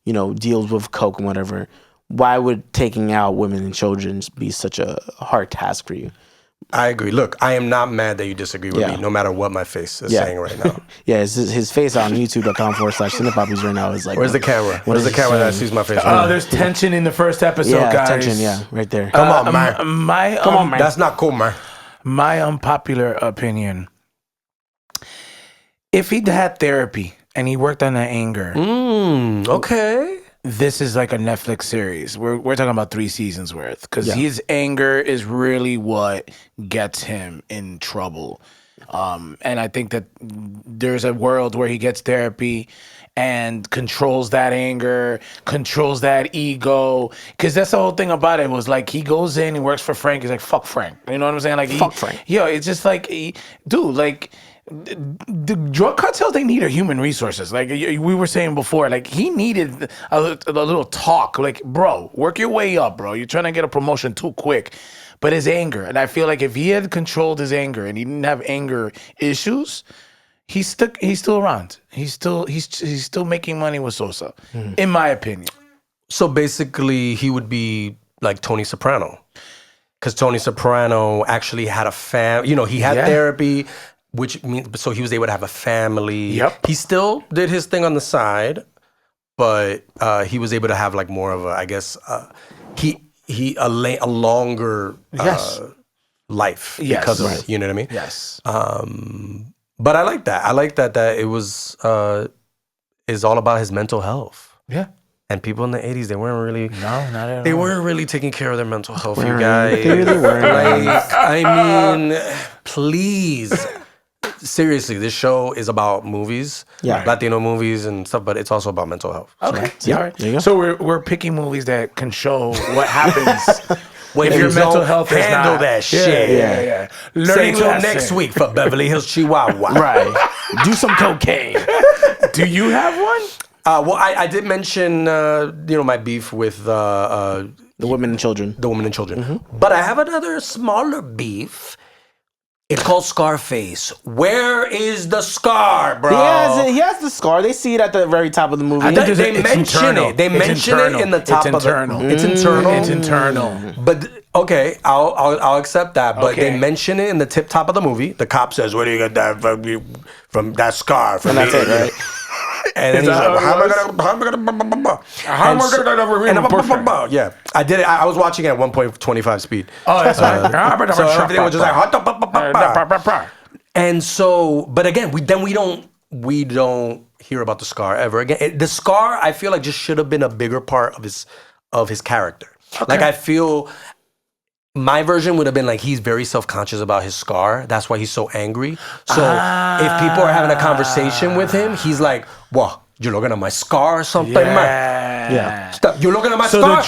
deals with coke and whatever, why would taking out women and children be such a hard task for you? I agree. Look, I am not mad that you disagree with me, no matter what my face is saying right now. Yeah, his face on youtube.com/Cinepapis right now is like... Where's the camera? Where's the camera that sees my face? Oh, there's tension in the first episode, guys. Tension, right there. Come on, man. Come on, man. That's not cool, man. My unpopular opinion. If he'd had therapy and he worked on that anger... Okay. This is like a Netflix series. We're talking about 3 seasons worth because his anger is really what gets him in trouble. And I think that there's a world where he gets therapy and controls that anger, controls that ego. Because that's the whole thing about it was like he goes in, he works for Frank. He's like, fuck Frank. You know what I'm saying? Like, fuck Frank. Yo, it's just like, the drug cartels, they need human resources. Like we were saying before, like he needed a little talk. Like, bro, work your way up, bro. You're trying to get a promotion too quick. But his anger, and I feel like if he had controlled his anger and he didn't have anger issues, he's still around. He's still making money with Sosa, in my opinion. So basically, he would be like Tony Soprano, because Tony Soprano actually had a he had therapy. Which means, so he was able to have a family. Yep. He still did his thing on the side, but he was able to have like more of a, I guess, a longer life because of it. You know what I mean? Yes. But I like that. I like that it was is all about his mental health. Yeah. And people in the 80s, they weren't really... No, not at all. They weren't really taking care of their mental health, you guys. They really weren't. Like, I mean, please... Seriously, this show is about movies, Latino movies and stuff, but it's also about mental health. Okay, So, all right. So we're picking movies that can show what happens when if your mental health is handle not... that shit. Yeah. Say till next week for Beverly Hills Chihuahua. Right. Do some cocaine. Do you have one? Well, I did mention my beef with the women and children. But I have another smaller beef. It's called Scarface. Where is the scar, bro? He has the scar. They see it at the very top of the movie. They mention it. They mention it in the top of the... It's internal. It's internal. But, okay, I'll accept that. But they mention it in the top of the movie. The cop says, where do you get that from that scar? And that's it, right? And he's like, how am I gonna yeah, I did it. I was watching it at 1.25 speed. Oh, that's right. So everything was just like, and so, but again, we don't hear about the scar ever again. The scar, I feel like, just should have been a bigger part of his character. Okay. Like, I feel my version would have been like, he's very self-conscious about his scar. That's why he's so angry. So if people are having a conversation with him, he's like, "Well, you're looking at my scar or something, man. Yeah. Stop. You're looking at my scar." So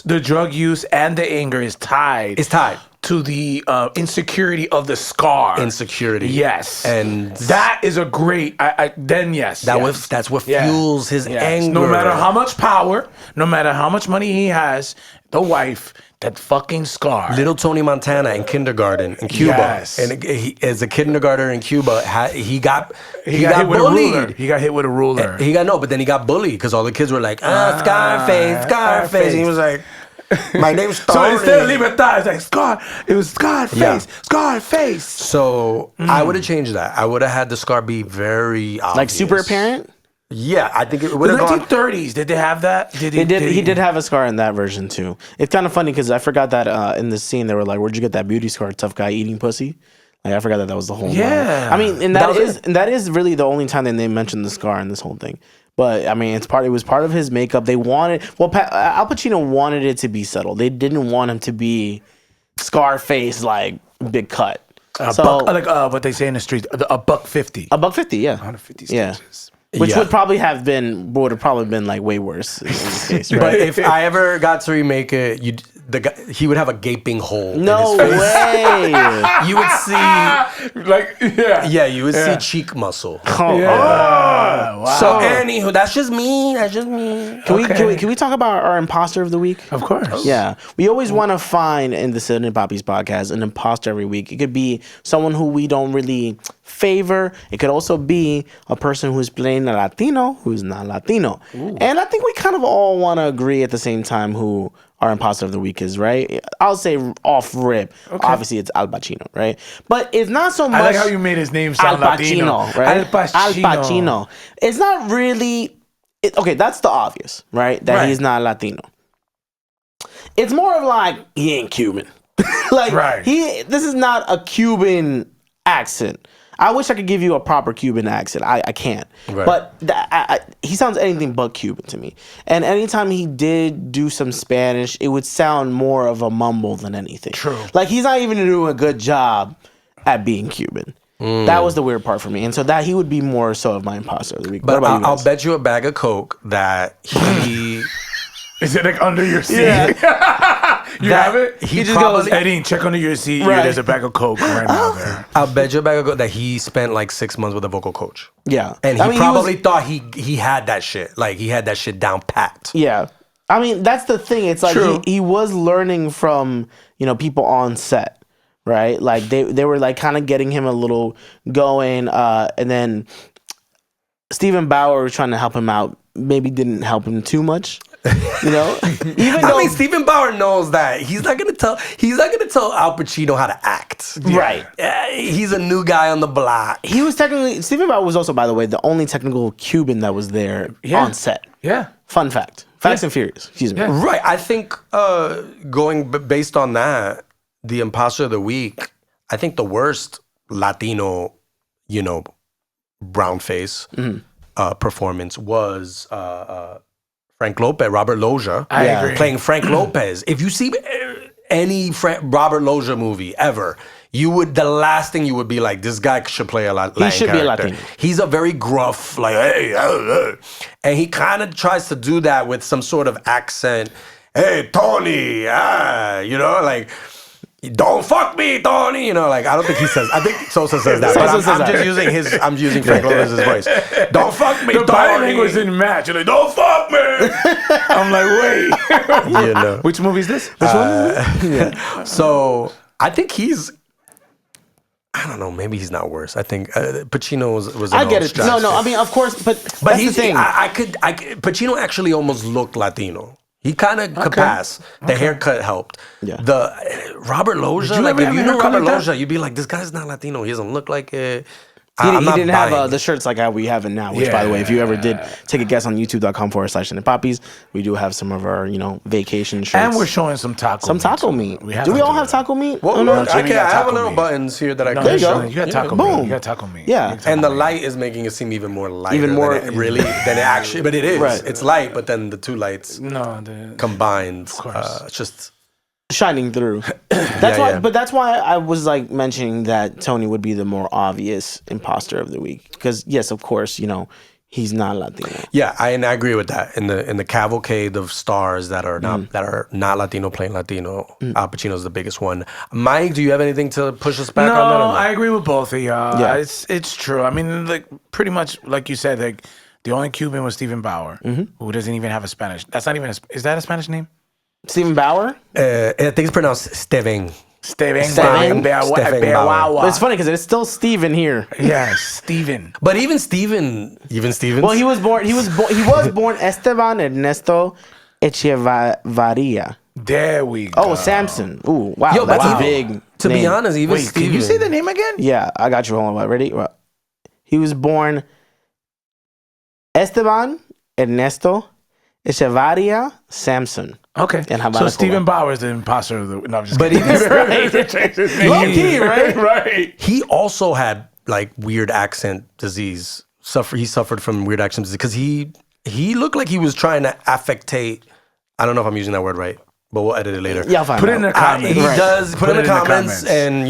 the drug use and the anger is tied. It's tied to the insecurity of the scar. Insecurity. Yes. And that is a great, that's what fuels his anger. No matter how much power, no matter how much money he has, the wife, that fucking scar. Little Tony Montana in kindergarten in Cuba. Yes. And as a kindergartner in Cuba, he got hit with bullied. a ruler. He got hit with a ruler. But then he got bullied because all the kids were like, Scarface. And he was like, my name's Tony. So instead of Libertad, it's like it was Scarface. Scarface. So I would have changed that. I would have had the scar be very obvious. Like super apparent? Yeah, I think it would have gone. The 1930s, did they have that? He did have a scar in that version too. It's kind of funny because I forgot that in the scene they were like, "Where'd you get that beauty scar? Tough guy eating pussy." Like, I forgot that was the whole. Yeah. Line. I mean, and that is really the only time that they mentioned the scar in this whole thing. But I mean, it was part of his makeup. They wanted Al Pacino wanted it to be subtle. They didn't want him to be Scarface, like big cut. What they say in the streets, a $1.50. $1.50, yeah. 150 Yeah. stitches. Which would have probably been like way worse in this case, right? But if I ever got to remake it, he would have a gaping hole. No in his face. way. You would see, yeah, you would see cheek muscle. Oh, wow. So anywho, that's just me. Can we talk about our imposter of the week? Of course. Yeah. We always want to find in the Cine Papis podcast an imposter every week. It could be someone who we don't really favor. It could also be a person who's playing a Latino who's not Latino. Ooh. And I think we kind of all want to agree at the same time who our imposter of the week is, right? I'll say off rip. Okay. Obviously, it's Al Pacino, right? But it's not so much. I like how you made his name sound Al Pacino, Latino. right? Al Pacino. It's not really. Okay, that's the obvious, right? That he's not Latino. It's more of like he ain't Cuban. This is not a Cuban accent. I wish I could give you a proper Cuban accent. I can't. Right. But he sounds anything but Cuban to me. And anytime he did do some Spanish, it would sound more of a mumble than anything. True. Like he's not even doing a good job at being Cuban. That was the weird part for me. And so that he would be more so of my imposter of the week. But I'll bet you a bag of Coke that he... Is it like under your seat? Yeah. You have it? He just goes, Eddin, check under your seat. Right. There's a bag of Coke right now there. I'll bet you a bag of Coke that he spent like 6 months with a vocal coach. Yeah. And he probably thought he had that shit. Like he had that shit down pat. Yeah. I mean, that's the thing. It's like he was learning from, people on set. Right? Like they were like kind of getting him a little going. And then Steven Bauer was trying to help him out. Maybe didn't help him too much. Steven Bauer knows that he's not gonna tell Al Pacino how to act. Yeah. Right. He's a new guy on the block. Steven Bauer was also, by the way, the only technical Cuban that was there on set. Yeah. Fun fact. Facts and Furious. Excuse me. Yeah. Right. I think going based on that, the imposter of the week, I think the worst Latino, brown face performance was Frank Lopez, Robert Loggia. I agree. Playing Frank Lopez. If you see any Robert Loggia movie ever, the last thing you would be like, this guy should play a Latin character. He should be a Latino. He's a very gruff, like, hey, and he kind of tries to do that with some sort of accent. Hey, Tony, like, don't fuck me, Tony. I don't think he says. I think Sosa says that. But I'm using Frank Lopez's voice. Don't fuck me, Tony. The body language didn't match. You're like, don't fuck me. I'm like, wait. Which movie is this? Which one is this? So I think he's. I don't know. Maybe he's not worse. I think Pacino was. I get it. No. I mean, of course, but he's the thing. Pacino actually almost looked Latino. He kind of could pass. The haircut helped. Yeah. The Robert Loggia, like if you knew Robert Loggia, you'd be like, this guy's not Latino. He doesn't look like it. He didn't have the shirts like how we have it now, which, by the way, if you ever did take a guess on youtube.com/Cine Papis, we do have some of our, vacation shirts. And we're showing some taco meat. Do we all have taco meat? Well, I have a little buttons here that I can show. You got taco meat. You got taco meat. Yeah. And the light is making it seem even more lighter than it actually, but it is. Right. It's light, but then the two lights combined, just... shining through. But that's why I was like mentioning that Tony would be the more obvious imposter of the week, because yes, of course, he's not Latino. Yeah, I agree with that. In the cavalcade of stars that are not Latino playing Latino, Al Pacino's the biggest one. Mike, do you have anything to push us back on that? No, I agree with both of y'all. Yeah. It's true. I mean, like pretty much like you said, like the only Cuban was Steven Bauer, who doesn't even have a Spanish. That's not even is that a Spanish name? Steven Bauer? I think it's pronounced Steven. Steven Bauer. But it's funny because it's still Steven here. Yeah, Steven. But even Steven. Well, he was born Esteban Ernesto Echevarria. There we go. Oh, Samson. Ooh, wow. That's a big To name. be honest, even Steven. Can you say the name again? Yeah, I got you. Hold on. Ready? He was born Esteban Ernesto Echevarria Samson. Okay. So Steven Bauer is the imposter of the... No, I'm just kidding. Low key, right? Right. He also had like weird accent disease. He suffered from weird accent disease because he looked like he was trying to affectate... I don't know if I'm using that word right. but we'll edit it later. Yeah, I'll find Put it out. in the comments. He does put it in the comments and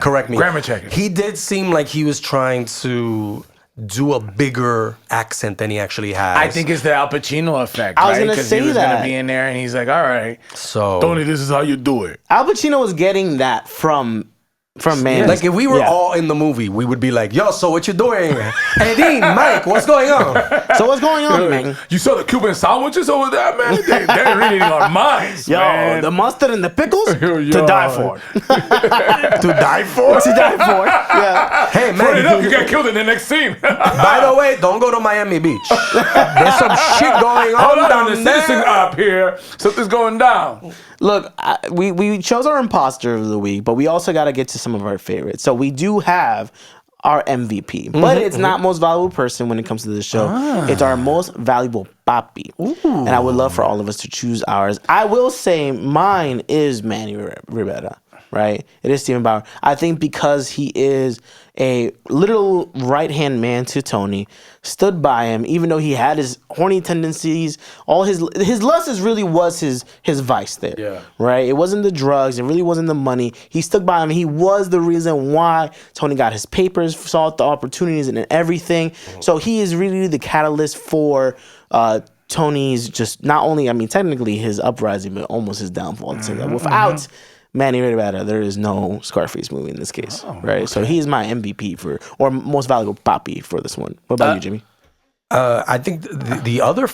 correct me. Grammar check it. He did seem like he was trying to do a bigger accent than he actually has. I think it's the Al Pacino effect. I was right? gonna say he was that. gonna be in there, and he's like, "All right, So Tony, this is how you do it." Al Pacino was getting that from Man. like if we were all in the movie, we would be like, "Yo, so what you doing? Eddin, Mike, what's going on?" So what's going on, man? You saw the Cuban sandwiches over there, man? They're reading our minds, Yo, man. the mustard and the pickles Yo. to die for. To die for? To die for. Yeah. Hey Turn it up, you man. got killed in the next scene. By the way, don't go to Miami Beach. There's some shit going on Hold on, down the citizen there. up here. Something's going down. Look, we chose our imposter of the week, but we also got to get to some of our favorites. So we do have our MVP, but it's not most valuable person when it comes to this show. It's our most valuable papi. And I would love for all of us to choose ours. I will say mine is Manny Rivera, right? It is Stephen Bauer. I think because he is a literal right-hand man to Tony, stood by him, even though he had his horny tendencies, all his lust really was his vice there. Yeah. Right? It wasn't the drugs, it really wasn't the money. He stuck by him. He was the reason why Tony got his papers, saw the opportunities and everything. So he is really the catalyst for Tony's just not only, I mean, technically his uprising, but almost his downfall. I'd say that. Without Manny Rivera, there is no Scarface movie in this case, right? Okay. So he's my MVP or most valuable papi for this one. What about you, Jimmy? I think the other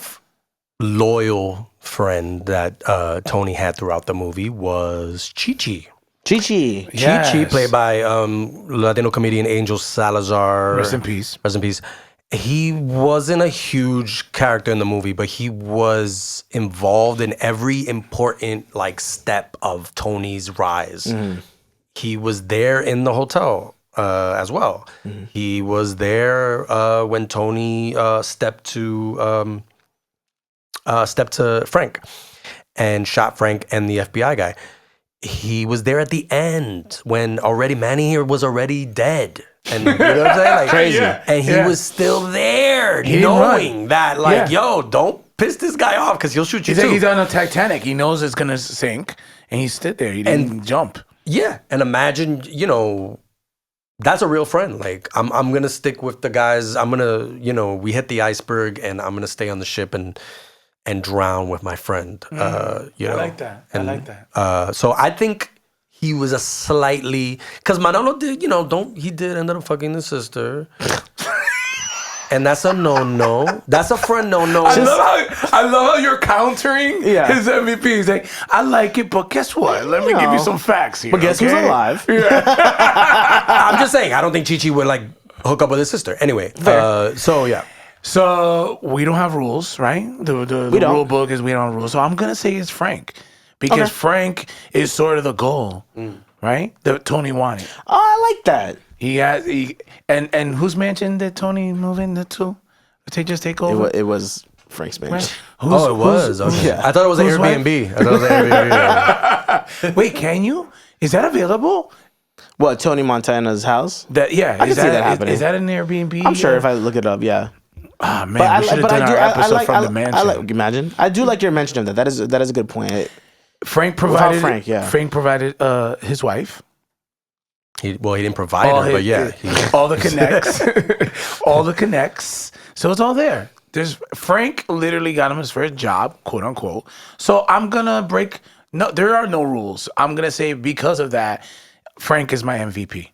loyal friend that Tony had throughout the movie was Chichi. Chichi. Chichi, played by Latino comedian Angel Salazar. Rest in peace. Rest in peace. He wasn't a huge character in the movie, but he was involved in every important step of Tony's rise. He was there in the hotel as well. He was there when Tony stepped to Frank and shot Frank and the FBI guy. He was there at the end when Manny here was already dead. And you know what I'm saying? Crazy. And he was still there, He didn't knowing that, Yeah. yo, don't piss this guy off because he'll shoot you He's too. like he's on a Titanic. He knows it's gonna sink, and he stood there. He didn't jump. Yeah, and imagine, that's a real friend. Like, I'm gonna stick with the guys. I'm gonna, we hit the iceberg, and I'm gonna stay on the ship and drown with my friend. I like that. And, I like that. So I think he was a slightly, because Manolo did, he did end up fucking the sister. And that's a no-no. That's a friend no-no. I love how you're countering his MVP. He's like, I like it, but guess what? Let me give you some facts here. But guess who's alive? I'm just saying, I don't think Chichi would hook up with his sister. Anyway, so yeah. So we don't have rules, right? The rule book is we don't have rules. So I'm gonna say it's Frank. Because Frank is sort of the goal, right? That Tony wanted. Oh, I like that. And whose mansion did Tony move into? Take over? It was Frank's mansion. It was. Okay. Yeah. I thought it was an Whose Airbnb. Wait, can you? Is that available? What, Tony Montana's house? I can see that happening. Is that an Airbnb? I'm sure if I look it up, yeah. Ah, man, we should have done our episode from the mansion. Imagine. I do like your mention of that. That is a good point. Frank provided. Frank provided his wife. He didn't provide her, but yeah. All the connects. All the connects. So it's all there. Frank literally got him his first job, quote unquote. So I'm gonna there are no rules. I'm gonna say because of that, Frank is my MVP.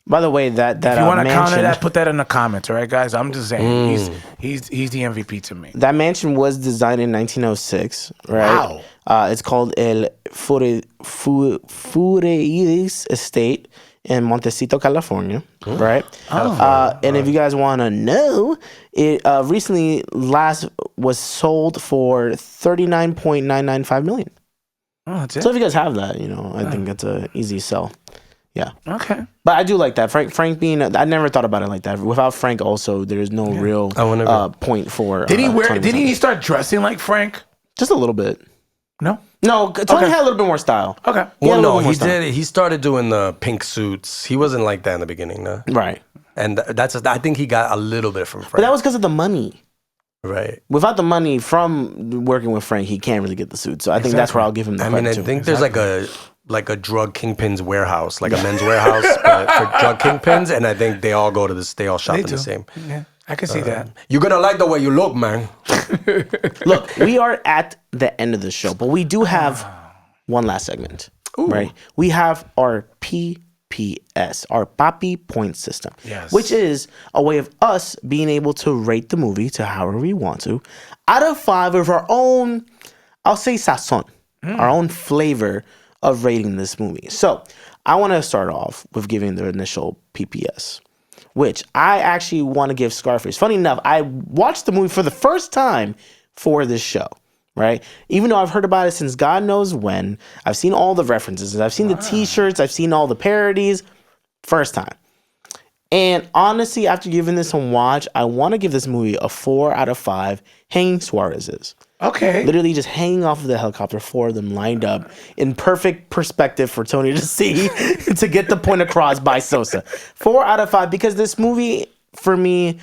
By the way, that if you want to counter mansion, that, put that in the comments, all right, guys? I'm just saying he's the MVP to me. That mansion was designed in 1906, right? Wow. It's called El Fureiris Estate in Montecito, California, right? And if you guys want to know, it recently was sold for $39.995 million. Oh, that's it. So if you guys have that, I think it's an easy sell. Yeah. Okay. But I do like that. Frank being, I never thought about it like that. Without Frank also, there's no real point for. Did he start dressing like Frank? Just a little bit. No? No, Tony had a little bit more style. Okay. Well, no, he did. He started doing the pink suits. He wasn't like that in the beginning, no? Right. And I think he got a little bit from Frank. But that was because of the money. Right. Without the money from working with Frank, he can't really get the suit. So I think that's where I'll give him the credit. I think there's like a drug kingpin's warehouse, like a men's warehouse for drug kingpins, and I think they all go to this. They all shop in the same. Yeah, I can see that. You're gonna like the way you look, man. Look, we are at the end of the show, but we do have one last segment. Ooh. Right? We have our PPS, our Papi Point System, which is a way of us being able to rate the movie to however we want to, out of 5 of our own, I'll say sazon, our own flavor of rating this movie. So I want to start off with giving the initial PPS, which I actually want to give Scarface. Funny enough, I watched the movie for the first time for this show. Right? Even though I've heard about it since God knows when, I've seen all the references, I've seen the t-shirts, I've seen all the parodies, first time. And honestly, after giving this a watch, I want to give this movie a 4 out of 5 hanging Suarez's. Okay. Literally just hanging off of the helicopter, 4 of them lined up in perfect perspective for Tony to see to get the point across by Sosa. 4 out of 5 because this movie, for me,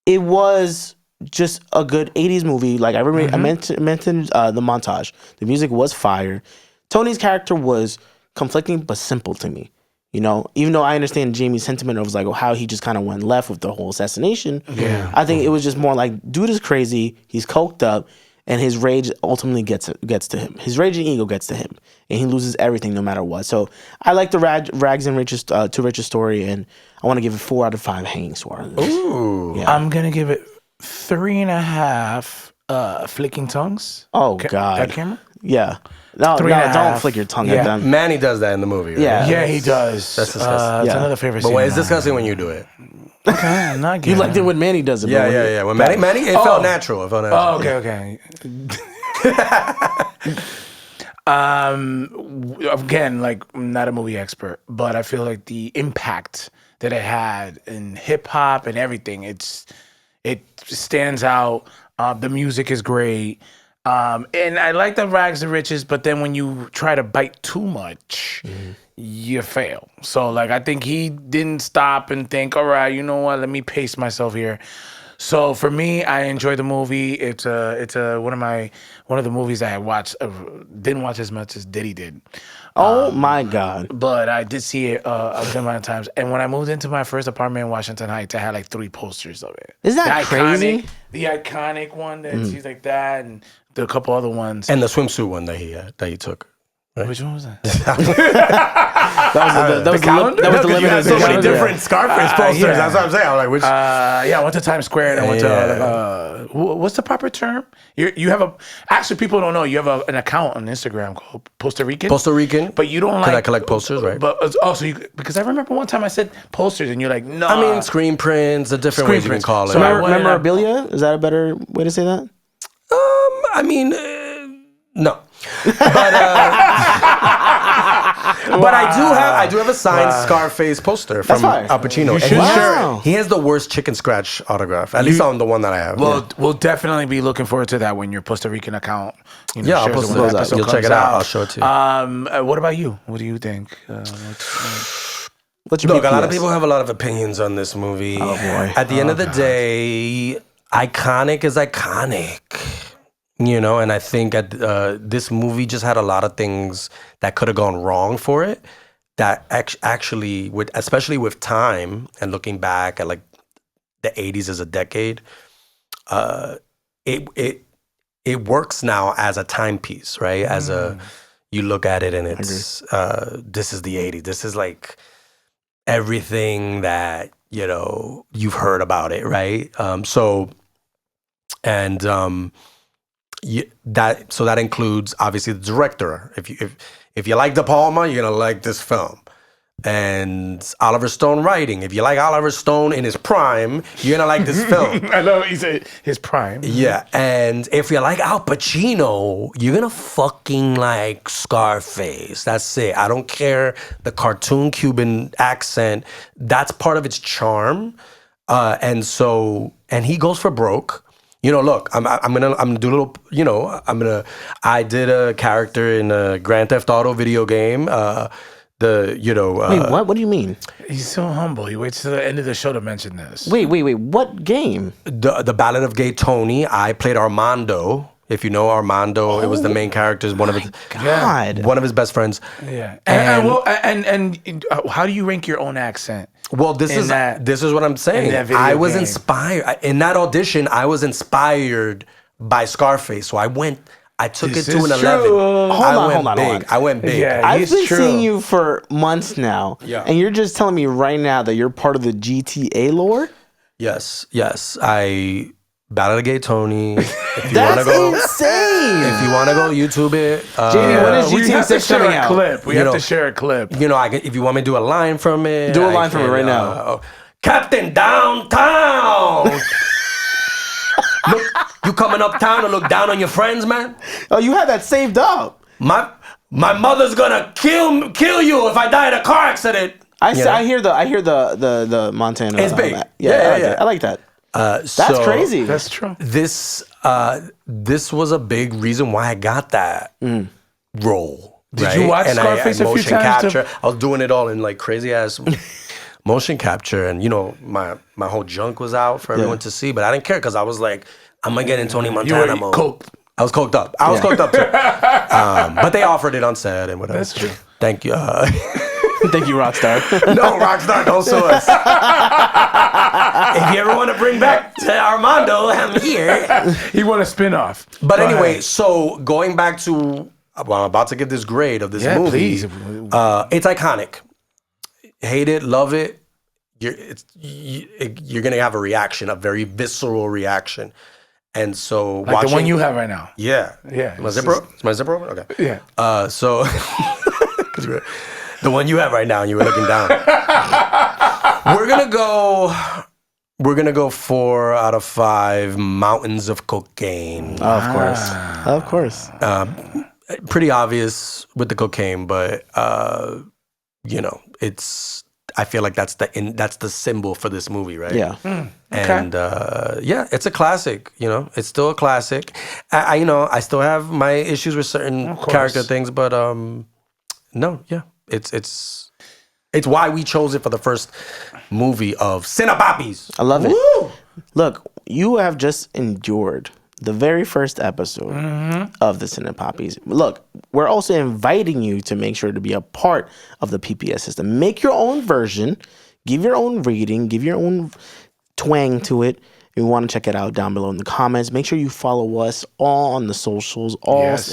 it was just a good 80s movie. Like I remember, I mentioned the montage. The music was fire. Tony's character was conflicting but simple to me. You know, even though I understand Jamie's sentiment of like how he just kind of went left with the whole assassination. Yeah, I think it was just more like dude is crazy. He's coked up, and his rage ultimately gets to him. His rage and ego gets to him, and he loses everything no matter what. So I like the rags and riches to riches story, and I want to give it 4 out of 5 hanging Suarez. Ooh, yeah. I'm gonna give it 3.5 flicking tongues. Oh God, that camera? Yeah. No, don't flick your tongue at them. Manny does that in the movie, right? Yeah, he does. That's disgusting. That's another favorite But scene. it's disgusting when you do it. Okay, I'm not You liked it when Manny does it. Yeah. When Manny, it felt natural. It felt natural. Oh, okay. Again, like, I'm not a movie expert, but I feel like the impact that it had in hip hop and everything, it stands out. The music is great. And I like the rags to riches, but then when you try to bite too much, you fail. So, like, I think he didn't stop and think, all right, you know what, let me pace myself here. So for me, I enjoy the movie. It's one of the movies that I watched, didn't watch as much as Diddy did. Oh my God! But I did see it a good amount of times. And when I moved into my first apartment in Washington Heights, I had like 3 posters of it. Isn't that crazy? The iconic one that she's like that, and a couple other ones, and the swimsuit one that he took. Right? Which one was that? that was the calendar. That was the limited. You had so many different Scarface posters. Yeah. That's what I'm saying. I was like, which? I went to Times Square and I went to what's the proper term? You have actually people don't know you have an account on Instagram called Costa Rican. Costa Rican, but you don't like. Because I collect posters, right? But because I remember one time I said posters and you're like, no. I mean screen prints, the different ways you can call it. So memorabilia, is that a better way to say that? I mean, no. But I do have a signed Scarface poster from Al Pacino. You should share it. He has the worst chicken scratch autograph, at least on the one that I have. Well, we'll definitely be looking forward to that when your Puerto Rican account. I'll post those out. You'll check it out. I'll show it to you. What about you? What do you think? What's your Look, a lot of people have a lot of opinions on this movie. Oh boy! At the end of the day, iconic is iconic. You know, and I think this movie just had a lot of things that could have gone wrong for it. That actually, especially with time and looking back at like the 80s as a decade, it works now as a timepiece, right? As you look at it and it's this is the 80s. This is like everything that you've heard about it, right? That includes obviously the director. If you like De Palma, you're gonna like this film. And Oliver Stone writing. If you like Oliver Stone in his prime, you're gonna like this film. I know he said his prime. Yeah, and if you like Al Pacino, you're gonna fucking like Scarface. That's it. I don't care the cartoon Cuban accent. That's part of its charm. And he goes for broke. Look, I'm gonna do a little. I did a character in a Grand Theft Auto video game. Wait, what? What do you mean? He's so humble. He waits to the end of the show to mention this. Wait. What game? The Ballad of Gay Tony. I played Armando. If you know Armando, it was the main character. One of his best friends. Yeah. And how do you rank your own accent? Well, this is what I'm saying. I was inspired in that audition. I was inspired by Scarface, so I took it to an 11. Hold on. I went big. Yeah, I've been seeing you for months now, Yeah. and you're just telling me right now that you're part of the GTA lore? Yes. Ballad of Gay Tony. If you That's wanna go, insane. If you want to go YouTube it, Jamie, when is we GTA have to 6 share coming a out? clip. We have to share a clip. if you want me to do a line from it, Do a line from it right now. Captain Downtown. Look, you coming uptown to look down on your friends, man? Oh, you had that saved up. My mother's gonna kill you if I die in a car accident. I hear the Montana. It's big. Yeah. I like that. That's crazy. That's true. This was a big reason why I got that role. Did you watch Scarface a few motion times? capture. I was doing it all in like crazy ass motion capture, and my whole junk was out for everyone to see, but I didn't care because I was like, I'm gonna get in Tony Montana mode. Coked. I was coked up. I was coked up too. But they offered it on set and whatever. That's true. Thank you. Thank you, Rockstar. No, Rockstar, don't sue us. If you ever want to bring back to Armando, I'm here. He want a spin-off. But Go anyway, ahead. so going back to, I'm about to give this grade of this movie. Please. It's iconic. Hate it, love it. You're going to have a reaction, a very visceral reaction. And so like the one you have right now. Yeah. Yeah. Is my zipper open? Okay. Yeah. So the one you have right now, and you were looking down. We're gonna go 4 out of 5 mountains of cocaine. Of course. Pretty obvious with the cocaine, but I feel like that's the symbol for this movie, right? Yeah. And it's a classic. It's still a classic. I still have my issues with certain character things, but it's why we chose it for the first movie of Cine Papis. I love it. Woo! Look, you have just endured the very first episode of the Cine Papis. Look, we're also inviting you to make sure to be a part of the PPS system. Make your own version, give your own reading, give your own twang to it. If you want to check it out down below in the comments, make sure you follow us all on the socials,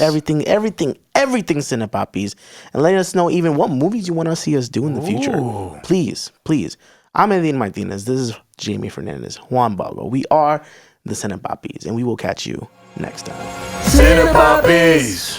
everything Cine Papis, and let us know even what movies you want to see us do in the future. Please. I'm Eddin Martinez. This is Jaime Fernandez, Juan Bago. We are the Cine Papis, and we will catch you next time. Cine Papis.